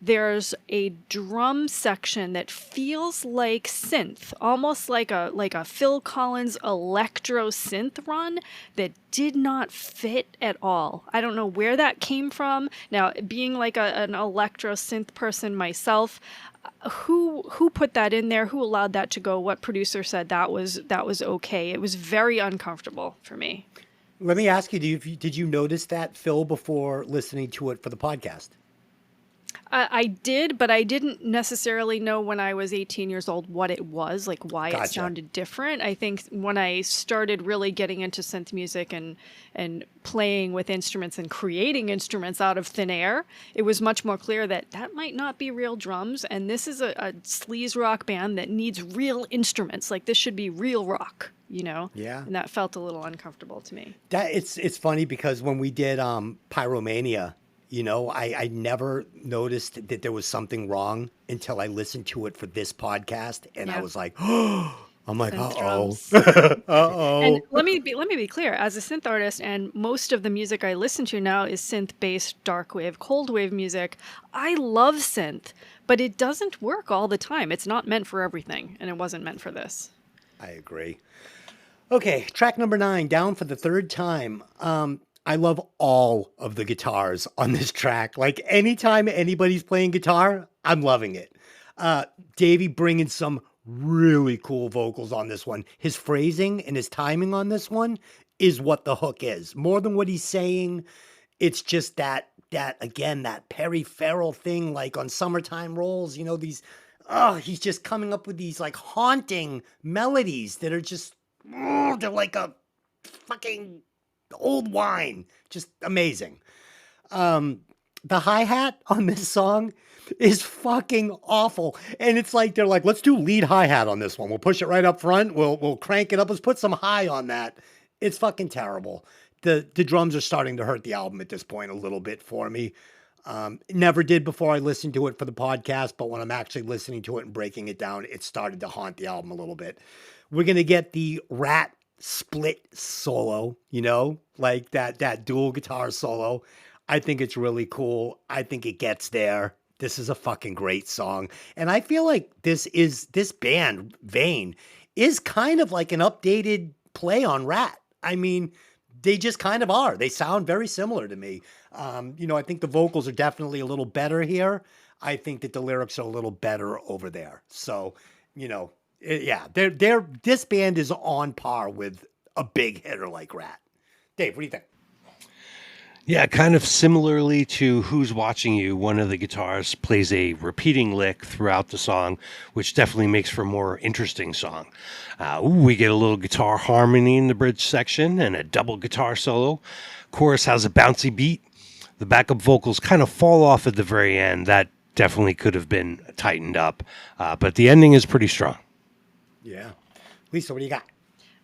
There's a drum section that feels like synth, almost like a Phil Collins electro synth run that did not fit at all. I don't know where that came from. Now, being like an electro synth person myself, who put that in there? Who allowed that to go? What producer said that was okay? It was very uncomfortable for me. Let me ask you, did you notice that, Phil, before listening to it for the podcast? I did, but I didn't necessarily know when I was 18 years old what it was, like why it Gotcha. sounded different. I think when I started really getting into synth music and playing with instruments and creating instruments out of thin air, it was much more clear that might not be real drums, and this is a sleaze rock band that needs real instruments. Like this should be real rock, Yeah. And that felt a little uncomfortable to me. It's funny because when we did Pyromania, I never noticed that there was something wrong until I listened to it for this podcast, and I Yeah. was like, oh, I'm like, Synth uh-oh. drums. Uh-oh. And let me be clear. As a synth artist, and most of the music I listen to now is synth-based dark wave, cold wave music. I love synth, but it doesn't work all the time. It's not meant for everything, and it wasn't meant for this. I agree. Okay, track number 9, down for the third time. I love all of the guitars on this track. Like anytime anybody's playing guitar, I'm loving it. Davey bringing some really cool vocals on this one. His phrasing and his timing on this one is what the hook is. More than what he's saying, it's just that again, that Perry Farrell thing, like on Summertime Rolls, you know, these he's just coming up with these like haunting melodies that are just they're like a fucking old wine. Just amazing. The hi-hat on this song is fucking awful. And it's like they're like, let's do lead hi-hat on this one. We'll push it right up front. We'll crank it up. Let's put some high on that. It's fucking terrible. The drums are starting to hurt the album at this point a little bit for me. Never did before I listened to it for the podcast, but when I'm actually listening to it and breaking it down, it started to haunt the album a little bit. We're going to get the Rat split solo, you know, like that dual guitar solo. I think it's really cool. I think it gets there. This is a fucking great song. And I feel like this band, Vane, is kind of like an updated play on Rat. I mean, they just kind of are. They sound very similar to me. You know, I think the vocals are definitely a little better here. I think that the lyrics are a little better over there. So, you know, yeah, this band is on par with a big hitter like Rat. Dave, what do you think? Yeah, kind of similarly to Who's Watching You, one of the guitars plays a repeating lick throughout the song, which definitely makes for a more interesting song. We get a little guitar harmony in the bridge section and a double guitar solo. Chorus has a bouncy beat. The backup vocals kind of fall off at the very end. That definitely could have been tightened up, but the ending is pretty strong. Yeah. Lisa, what do you got?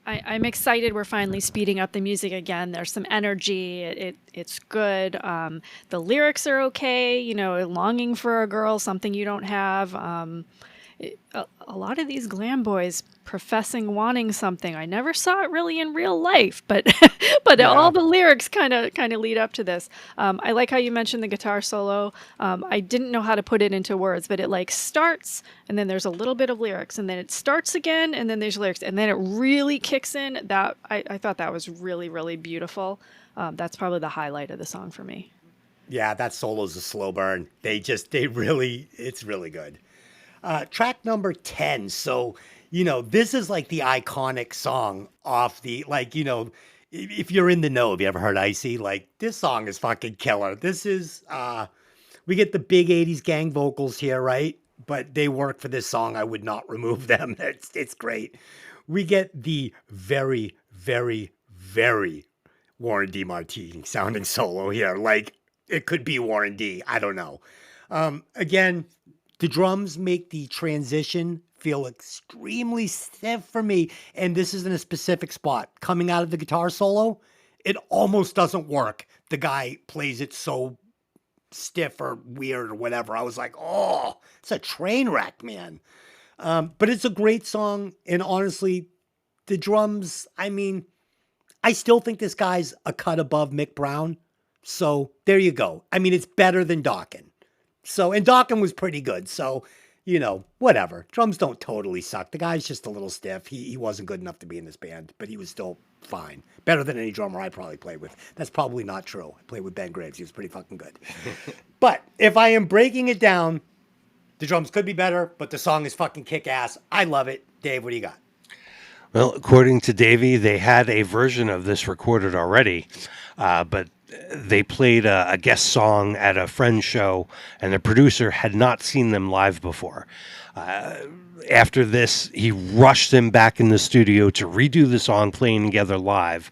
I'm excited we're finally speeding up the music again. There's some energy. It's good. The lyrics are okay. You know, longing for a girl, something you don't have. A lot of these glam boys professing wanting something. I never saw it really in real life, but Yeah. all the lyrics kind of lead up to this. I like how you mentioned the guitar solo. I didn't know how to put it into words, but it like starts and then there's a little bit of lyrics and then it starts again and then there's lyrics and then it really kicks in. That I thought that was really, really beautiful. That's probably the highlight of the song for me. Yeah, that solo's a slow burn. It's really good. Track number 10. So, you know, this is like the iconic song off the, like, you know, if you're in the know, have you ever heard Icy? Like, this song is fucking killer. This is, we get the big 80s gang vocals here, right? But they work for this song. I would not remove them. It's great. We get the very, very, very Warren D. Martini sounding solo here. Like, it could be Warren D. I don't know. Again, the drums make the transition feel extremely stiff for me. And this is in a specific spot. Coming out of the guitar solo, it almost doesn't work. The guy plays it so stiff or weird or whatever. I was like, oh, it's a train wreck, man. But it's a great song. And honestly, the drums, I mean, I still think this guy's a cut above Mick Brown. So there you go. I mean, it's better than Dokken. So, and Dokken was pretty good. So, you know, whatever. Drums don't totally suck. The guy's just a little stiff. He wasn't good enough to be in this band, but he was still fine. Better than any drummer I probably played with. That's probably not true. I played with Ben Graves. He was pretty fucking good. But if I am breaking it down, the drums could be better, but the song is fucking kick-ass. I love it. Dave, what do you got? Well, according to Davey, they had a version of this recorded already, but they played a guest song at a friend's show, and the producer had not seen them live before. After this, he rushed them back in the studio to redo the song, playing together live.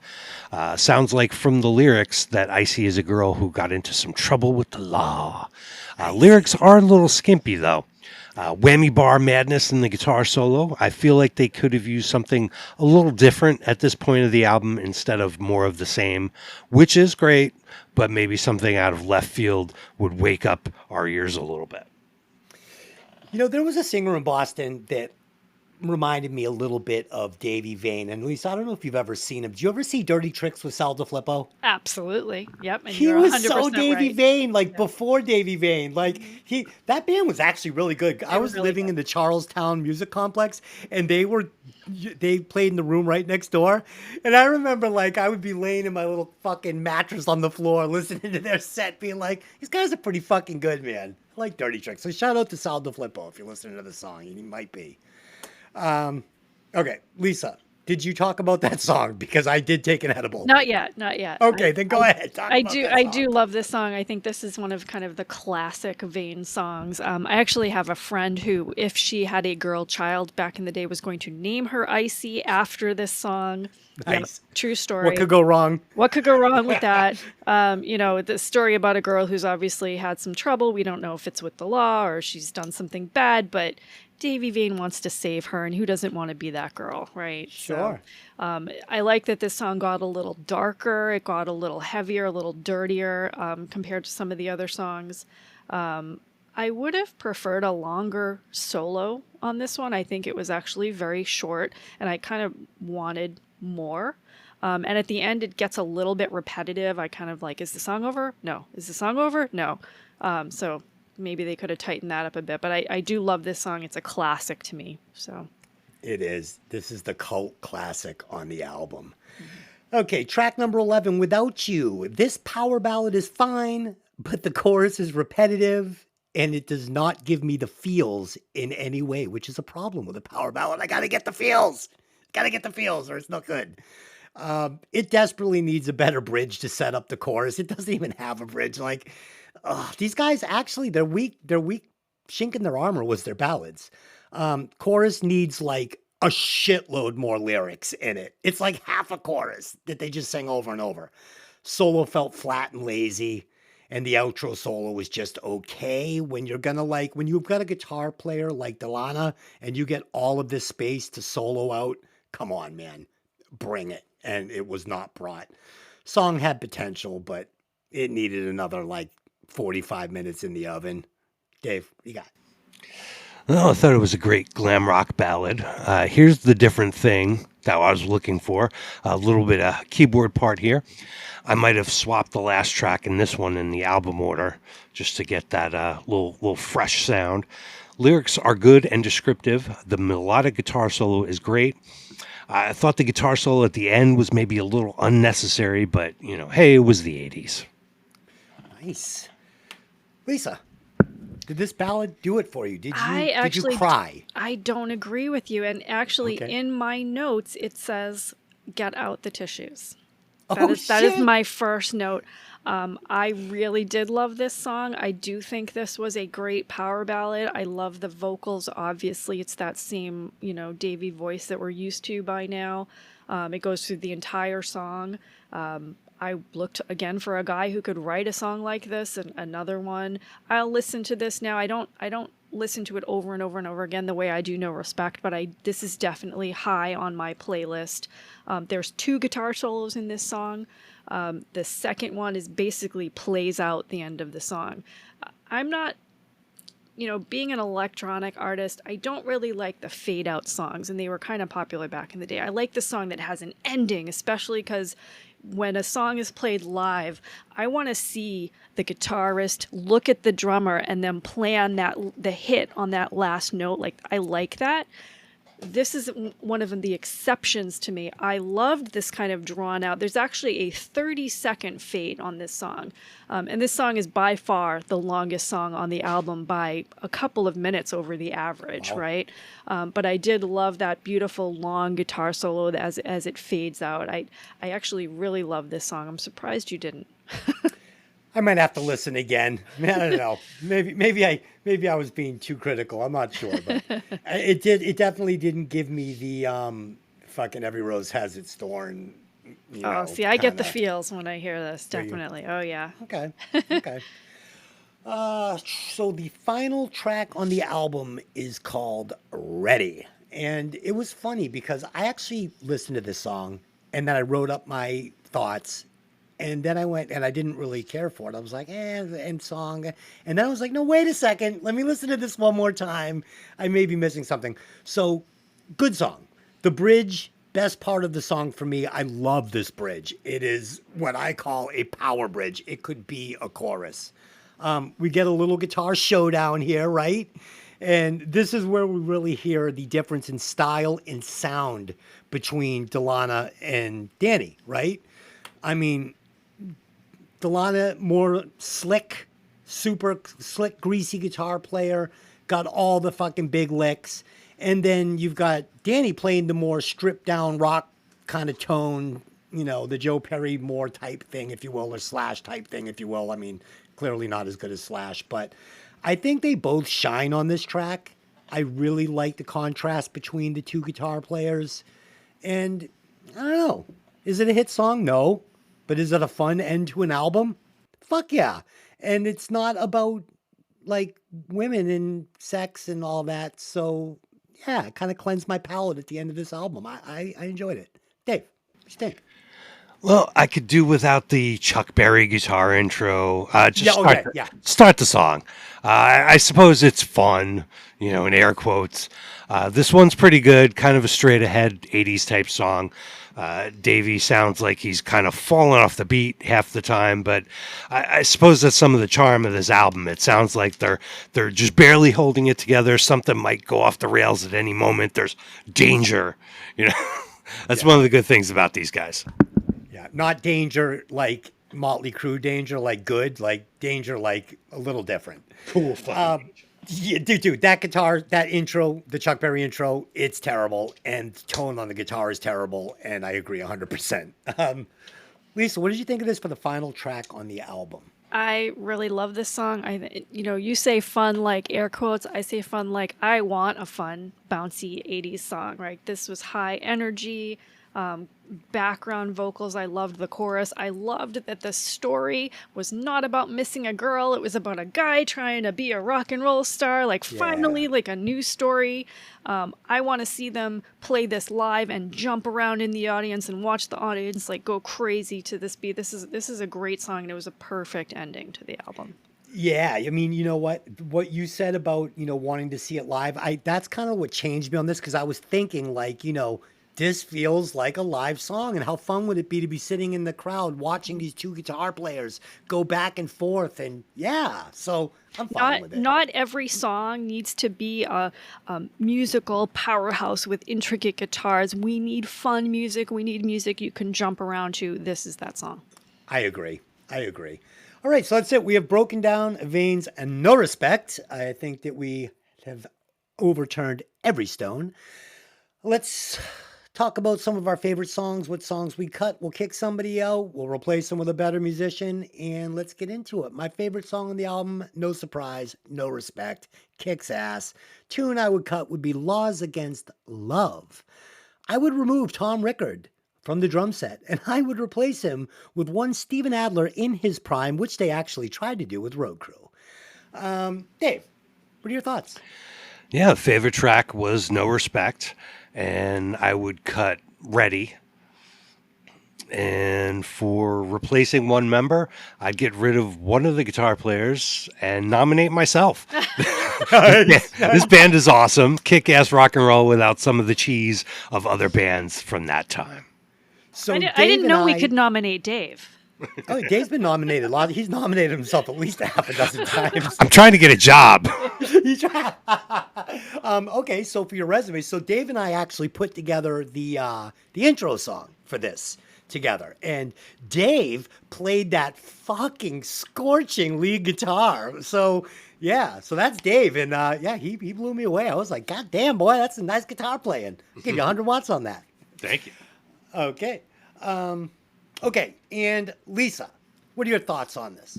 Sounds like from the lyrics that Icy is a girl who got into some trouble with the law. Lyrics are a little skimpy, though. Whammy bar madness in the guitar solo. I feel like they could have used something a little different at this point of the album instead of more of the same, which is great, but maybe something out of left field would wake up our ears a little bit. You know, there was a singer in Boston that reminded me a little bit of Davy Vane. And Lisa, I don't know if you've ever seen him. Did you ever see Dirty Tricks with Sal DiFilippo? Absolutely. Yep. And He you're was so 100% Davy right. Vane, like before Davy Vane. Like that band was actually really good. I were was really living good. in the Charlestown Music Complex, and they played in the room right next door. And I remember like I would be laying in my little fucking mattress on the floor, listening to their set, being like, "These guys are pretty fucking good, man." I like Dirty Tricks. So shout out to Sal DiFilippo if you're listening to the song. He might be. Okay, Lisa, did you talk about that song? Because I did take an edible. Not yet. Not yet. Okay, then go ahead. Talk I about do. that I song. do love this song. I think this is one of kind of the classic Vane songs. I actually have a friend who, if she had a girl child back in the day, was going to name her Icy after this song. Yep, Nice. true story. What could go wrong? What could go wrong with that? The story about a girl who's obviously had some trouble. We don't know if it's with the law or she's done something bad, but Davy Vane wants to save her, and who doesn't want to be that girl, right? Sure. I like that this song got a little darker. It got a little heavier, a little dirtier compared to some of the other songs. I would have preferred a longer solo on this one. I think it was actually very short, and I kind of wanted more. And at the end, it gets a little bit repetitive. I kind of like, is the song over? No. Is the song over? No. So maybe they could have tightened that up a bit. But I do love this song. It's a classic to me. So It is. This is the cult classic on the album. Okay, track number 11, Without You. This power ballad is fine, but the chorus is repetitive and it does not give me the feels in any way, which is a problem with a power ballad. I gotta get the feels. Gotta get the feels or it's not good. It desperately needs a better bridge to set up the chorus. It doesn't even have a bridge. Like, these guys actually, they're weak. Chink in their armor was their ballads. Chorus needs like a shitload more lyrics in it. It's like half a chorus that they just sing over and over. Solo felt flat and lazy, and the outro solo was just okay. When you've got a guitar player like Delana and you get all of this space to solo out, come on, man, bring it. And it was not brought. Song had potential, but it needed another like 45 minutes in the oven. Dave, what you got? Well, I thought it was a great glam rock ballad. Here's the different thing that I was looking for. A little bit of keyboard part here. I might have swapped the last track and this one in the album order just to get that little fresh sound. Lyrics are good and descriptive. The melodic guitar solo is great. I thought the guitar solo at the end was maybe a little unnecessary, but, hey, it was the 80s. Nice. Lisa, did this ballad do it for you? Did you actually cry? I don't agree with you. And actually, Okay. in my notes, it says, "Get out the tissues." Oh, That is shit. my first note. I really did love this song. I do think this was a great power ballad. I love the vocals. Obviously, it's that same, Davy voice that we're used to by now. It goes through the entire song. I looked again for a guy who could write a song like this, and another one. I'll listen to this now. I don't listen to it over and over and over again the way I do No Respect, but this is definitely high on my playlist. There's 2 guitar solos in this song. The second one is basically plays out the end of the song. I'm not, being an electronic artist, I don't really like the fade out songs, and they were kind of popular back in the day. I like the song that has an ending, especially because when a song is played live, I want to see the guitarist look at the drummer and then plan the hit on that last note. Like, I like that. This is one of the exceptions to me. I loved this kind of drawn out. There's actually a 30-second fade on this song. And this song is by far the longest song on the album by a couple of minutes over the average, right? But I did love that beautiful long guitar solo as it fades out. I actually really love this song. I'm surprised you didn't. I might have to listen again. I don't know. Maybe I was being too critical. I'm not sure, but it definitely didn't give me the fucking every rose has its thorn. See, I get the kinda- feels when I hear this. Do you? Definitely. Oh yeah. Okay. Okay. So the final track on the album is called Ready. And it was funny because I actually listened to this song and then I wrote up my thoughts. And then I went and I didn't really care for it. I was like, end song. And then I was like, no, wait a second. Let me listen to this one more time. I may be missing something. So Good song. The bridge, best part of the song for me. I love this bridge. It is what I call a power bridge. It could be a chorus. We get a little guitar showdown here, right? And this is where we really hear the difference in style and sound between Delana and Danny, right? I mean, Delana, more slick, super slick, greasy guitar player, got all the fucking big licks. And then you've got Danny playing the more stripped down rock kind of tone, the Joe Perry more type thing, if you will, or Slash type thing, if you will. I mean, clearly not as good as Slash, but I think they both shine on this track. I really like the contrast between the two guitar players. And I don't know, is it a hit song? No. But is it a fun end to an album? Fuck yeah. And it's not about like women and sex and all that. So yeah, it kind of cleansed my palate at the end of this album. I enjoyed it. Dave, what you think? Well, I could do without the Chuck Berry guitar intro. Start the song. I suppose it's fun, in air quotes. This one's pretty good, kind of a straight ahead 80s type song. Davey sounds like he's kind of falling off the beat half the time, but I suppose that's some of the charm of this album. It sounds like they're just barely holding it together. Something might go off the rails at any moment. There's danger, That's one of the good things about these guys. Yeah, not danger like Motley Crue danger, like good, like danger, like a little different. Cool fucking danger. Yeah, dude, that guitar, that intro, the Chuck Berry intro, it's terrible. And the tone on the guitar is terrible. And I agree 100%. Lisa, what did you think of this for the final track on the album? I really love this song. You say fun like air quotes. I say fun like I want a fun, bouncy 80s song, right? This was high energy, background vocals. I loved the chorus. I loved that the story was not about missing a girl. It was about a guy trying to be a rock and roll star. Finally, like a new story. I want to see them play this live and jump around in the audience and watch the audience go crazy to this beat. This is a great song, and it was a perfect ending to the album. Yeah, I mean, you know what you said about, wanting to see it live. That's kind of what changed me on this, because I was thinking this feels like a live song, and how fun would it be to be sitting in the crowd watching these two guitar players go back and forth, and yeah, so I'm fine with it. Not every song needs to be a musical powerhouse with intricate guitars. We need fun music. We need music you can jump around to. This is that song. I agree. All right, so that's it. We have broken down Veins and No Respect. I think that we have overturned every stone. Let's talk about some of our favorite songs, what songs we cut. We'll kick somebody out. We'll replace them with a better musician, and let's get into it. My favorite song on the album, no surprise, No Respect, kicks ass. Tune I would cut would be Laws Against Love. I would remove Tom Rickard from the drum set, and I would replace him with one Steven Adler in his prime, which they actually tried to do with Road Crew. Dave, what are your thoughts? Yeah, favorite track was No Respect, and I would cut Ready. And for replacing one member, I'd get rid of one of the guitar players and nominate myself. This band is awesome. Kick-ass rock and roll without some of the cheese of other bands from that time. So I didn't know we could nominate Dave. Oh, Dave's been nominated a lot. He's nominated himself at least half a dozen times. I'm trying to get a job. Okay, so for your resume, so Dave and I actually put together the intro song for this together, and Dave played that fucking scorching lead guitar. So yeah, so that's Dave, and he blew me away. I was like, God damn, boy, that's a nice guitar playing. I'll give you 100 watts on that. Thank you. Okay. Okay, and Lisa, what are your thoughts on this?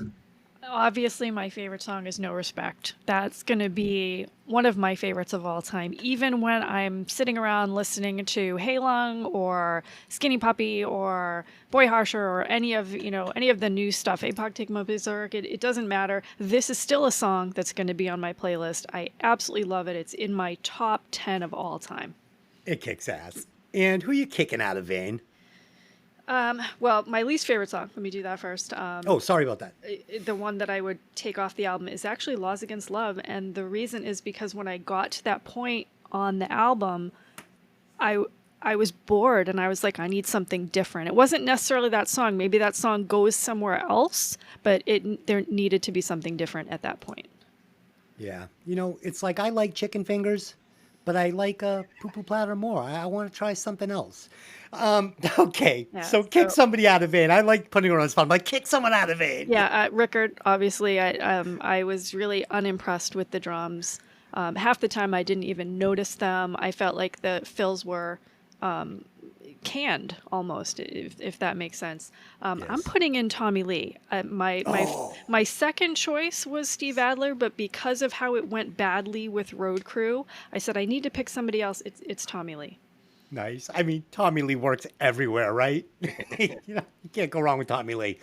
Obviously, my favorite song is No Respect. That's going to be one of my favorites of all time. Even when I'm sitting around listening to Hey Lung or Skinny Puppy or Boy Harsher or any of the new stuff, Apoc Tigma Berserk, it doesn't matter. This is still a song that's going to be on my playlist. I absolutely love it. It's in my top 10 of all time. It kicks ass. And who are you kicking out of Vein? Well, my least favorite song, let me do that first. Sorry about that. The one that I would take off the album is actually Laws Against Love. And the reason is because when I got to that point on the album, I I was bored and I was like, I need something different. It wasn't necessarily that song. Maybe that song goes somewhere else, but there needed to be something different at that point. Yeah. It's like I like chicken fingers, but I like a poo-poo platter more. I want to try something else. Okay. Yeah. So kick somebody out of Vane. I like putting her on the spot. I'm like, kick someone out of Vane. Yeah, Rickard. Obviously, I was really unimpressed with the drums. Half the time, I didn't even notice them. I felt like the fills were canned almost, if that makes sense. I'm Yes. putting in Tommy Lee. My second choice was Steve Adler, but because of how it went badly with Road Crew, I said I need to pick somebody else. It's Tommy Lee. Nice. I mean, Tommy Lee works everywhere, right? You can't go wrong with Tommy Lee.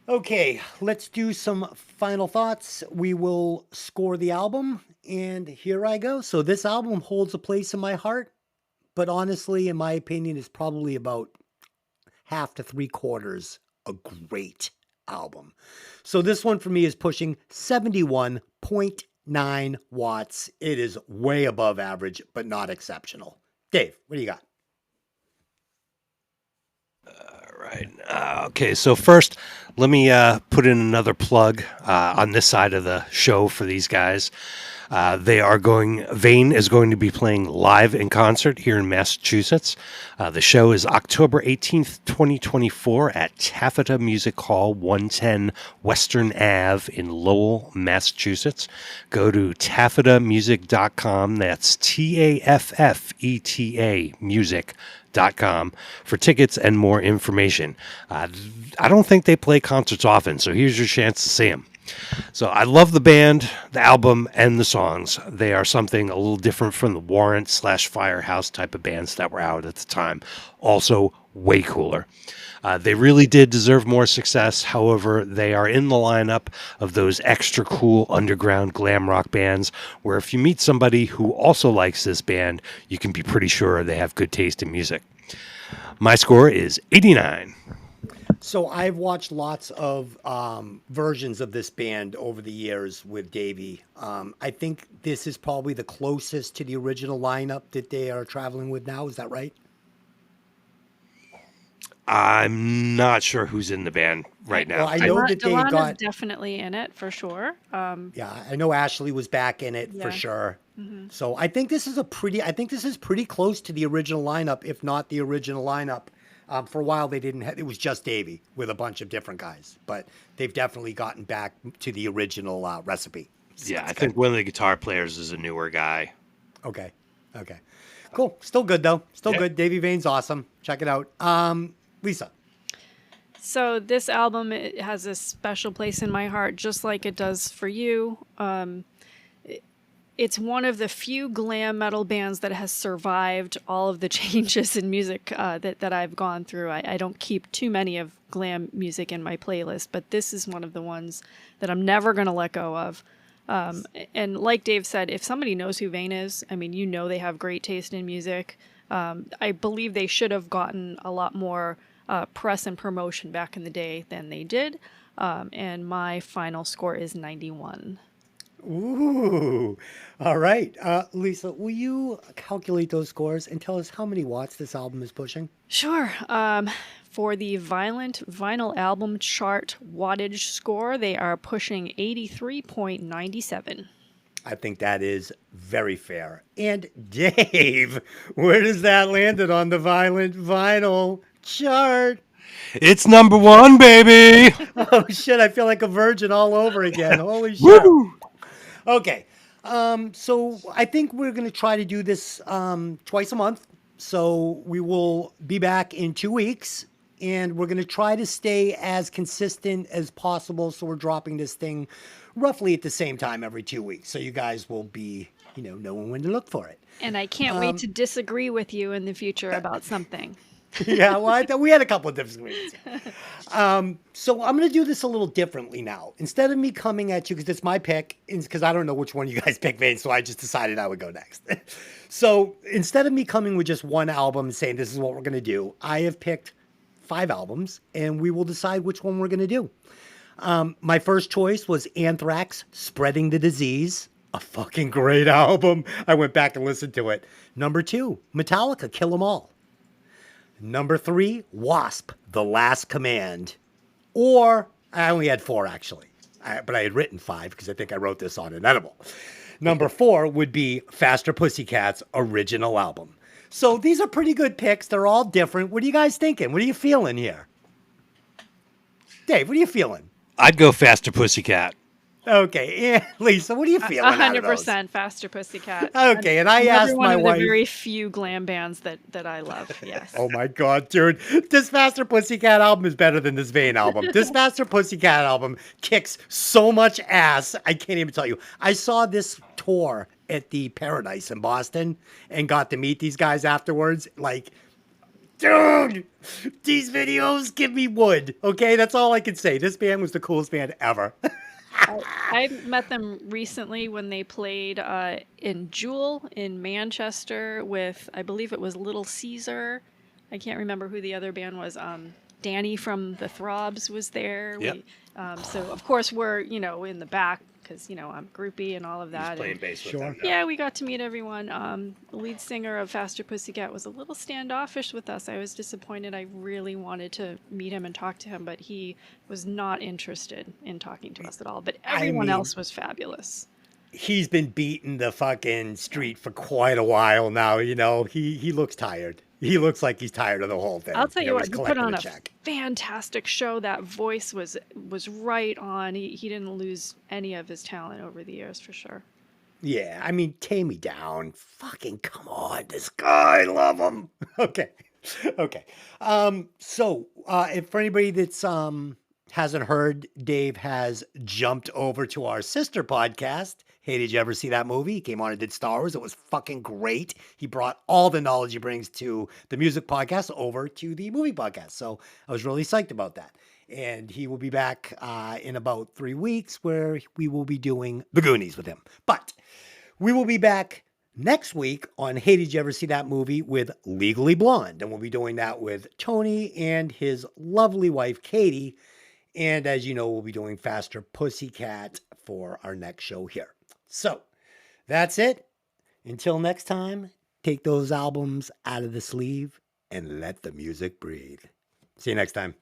Okay, let's do some final thoughts. We will score the album, and here I go. So this album holds a place in my heart, but honestly, in my opinion, is probably about half to three quarters a great album. So this one for me is pushing 71.9 watts. It is way above average, but not exceptional. Dave, what do you got? Right. Okay, so first, let me put in another plug on this side of the show for these guys. Vane is going to be playing live in concert here in Massachusetts. The show is October 18th, 2024 at Taffeta Music Hall, 110 Western Ave in Lowell, Massachusetts. Go to taffetamusic.com. That's TAFFETA music.com for tickets and more information. I don't think they play concerts often, so here's your chance to see them. So I love the band, the album, and the songs. They are something a little different from the Warrant / Firehouse type of bands that were out at the time. Also, way cooler. They really did deserve more success. However, they are in the lineup of those extra cool underground glam rock bands where if you meet somebody who also likes this band, you can be pretty sure they have good taste in music. My score is 89. So I've watched lots of versions of this band over the years with Davey. I think this is probably the closest to the original lineup that they are traveling with now. Is that right? I'm not sure who's in the band right now. Well, I know that they Delana's got. definitely in it for sure. Yeah, I know Ashley was back in it for Yeah. sure. So I think this is pretty close to the original lineup, if not the original lineup. For a while, they didn't have, it was just Davey with a bunch of different guys, but they've definitely gotten back to the original recipe. So Yeah, I that's think one of the guitar players is a newer guy. good. Okay. Cool. Still good though. Still Yeah. good. Davey Vane's awesome. Check it out. Lisa. So this album, it has a special place in my heart, just like it does for you. It's one of the few glam metal bands that has survived all of the changes in music that I've gone through. I don't keep too many of glam music in my playlist, but this is one of the ones that I'm never going to let go of. And like Dave said, if somebody knows who Vane is, I mean, they have great taste in music. I believe they should have gotten a lot more press and promotion back in the day than they did. And my final score is 91. Ooh. All right. Lisa, will you calculate those scores and tell us how many watts this album is pushing? Sure. For the Violent Vinyl Album Chart wattage score, they are pushing 83.97. I think that is very fair. And Dave, where does that landed on the Violent Vinyl chart? It's number one, baby. Oh shit, I feel like a virgin all over again. Holy shit. Woo! Okay. So I think we're going to try to do this twice a month. So we will be back in 2 weeks and we're going to try to stay as consistent as possible. So we're dropping this thing roughly at the same time every 2 weeks. So you guys will be, knowing when to look for it. And I can't wait to disagree with you in the future about something. Yeah, well, we had a couple of disagreements. So I'm going to do this a little differently now. Instead of me coming at you, because it's my pick, because I don't know which one you guys pick, Vane, so I just decided I would go next. So instead of me coming with just one album and saying this is what we're going to do, I have picked 5 albums, and we will decide which one we're going to do. My first choice was Anthrax, Spreading the Disease. A fucking great album. I went back and listened to it. Number 2, Metallica, Kill 'Em All. Number 3, Wasp, The Last Command. Or, I only had 4 actually, but I had written 5 because I think I wrote this on Inedible. Number 4 would be Faster Pussycat's original album. So these are pretty good picks. They're all different. What are you guys thinking? What are you feeling here? Dave, what are you feeling? I'd go Faster Pussycat. Okay, yeah, Lisa, what are you feeling? 100% Faster Pussycat. Okay, and I asked my one of wife. the very few glam bands that I love. Yes. Oh my god, dude. This Faster Pussycat album is better than this Vane album. This Faster Pussycat album kicks so much ass, I can't even tell you. I saw this tour at the Paradise in Boston and got to meet these guys afterwards. Like, dude, these videos give me wood. Okay, that's all I can say. This band was the coolest band ever. I met them recently when they played in Jewel in Manchester with, I believe it was Little Caesar. I can't remember who the other band was. Danny from the Throbs was there. Yep. So of course we're in the back because I'm groupie and all of that. Playing and- bass with Sure. them. Yeah, we got to meet everyone. The lead singer of Faster Pussycat was a little standoffish with us. I was disappointed. I really wanted to meet him and talk to him, but he was not interested in talking to us at all. But everyone mean- else was fabulous. He's been beating the fucking street for quite a while now, He looks tired. He looks like he's tired of the whole thing. I'll tell you He's what, he put collecting on a check. fantastic show. That voice was right on. He didn't lose any of his talent over the years for sure. Yeah, I mean, tame me down. Fucking come on, this guy, I love him. Okay, okay. So if for anybody that's hasn't heard, Dave has jumped over to our sister podcast. Hey, did you ever see that movie? He came on and did Star Wars. It was fucking great. He brought all the knowledge he brings to the music podcast over to the movie podcast. So I was really psyched about that. And he will be back in about 3 weeks where we will be doing The Goonies with him. But we will be back next week on Hey, Did You Ever See That Movie with Legally Blonde. And we'll be doing that with Tony and his lovely wife, Katie. And as you know, we'll be doing Faster Pussycat for our next show here. So that's it. Until next time, take those albums out of the sleeve and let the music breathe. See you next time.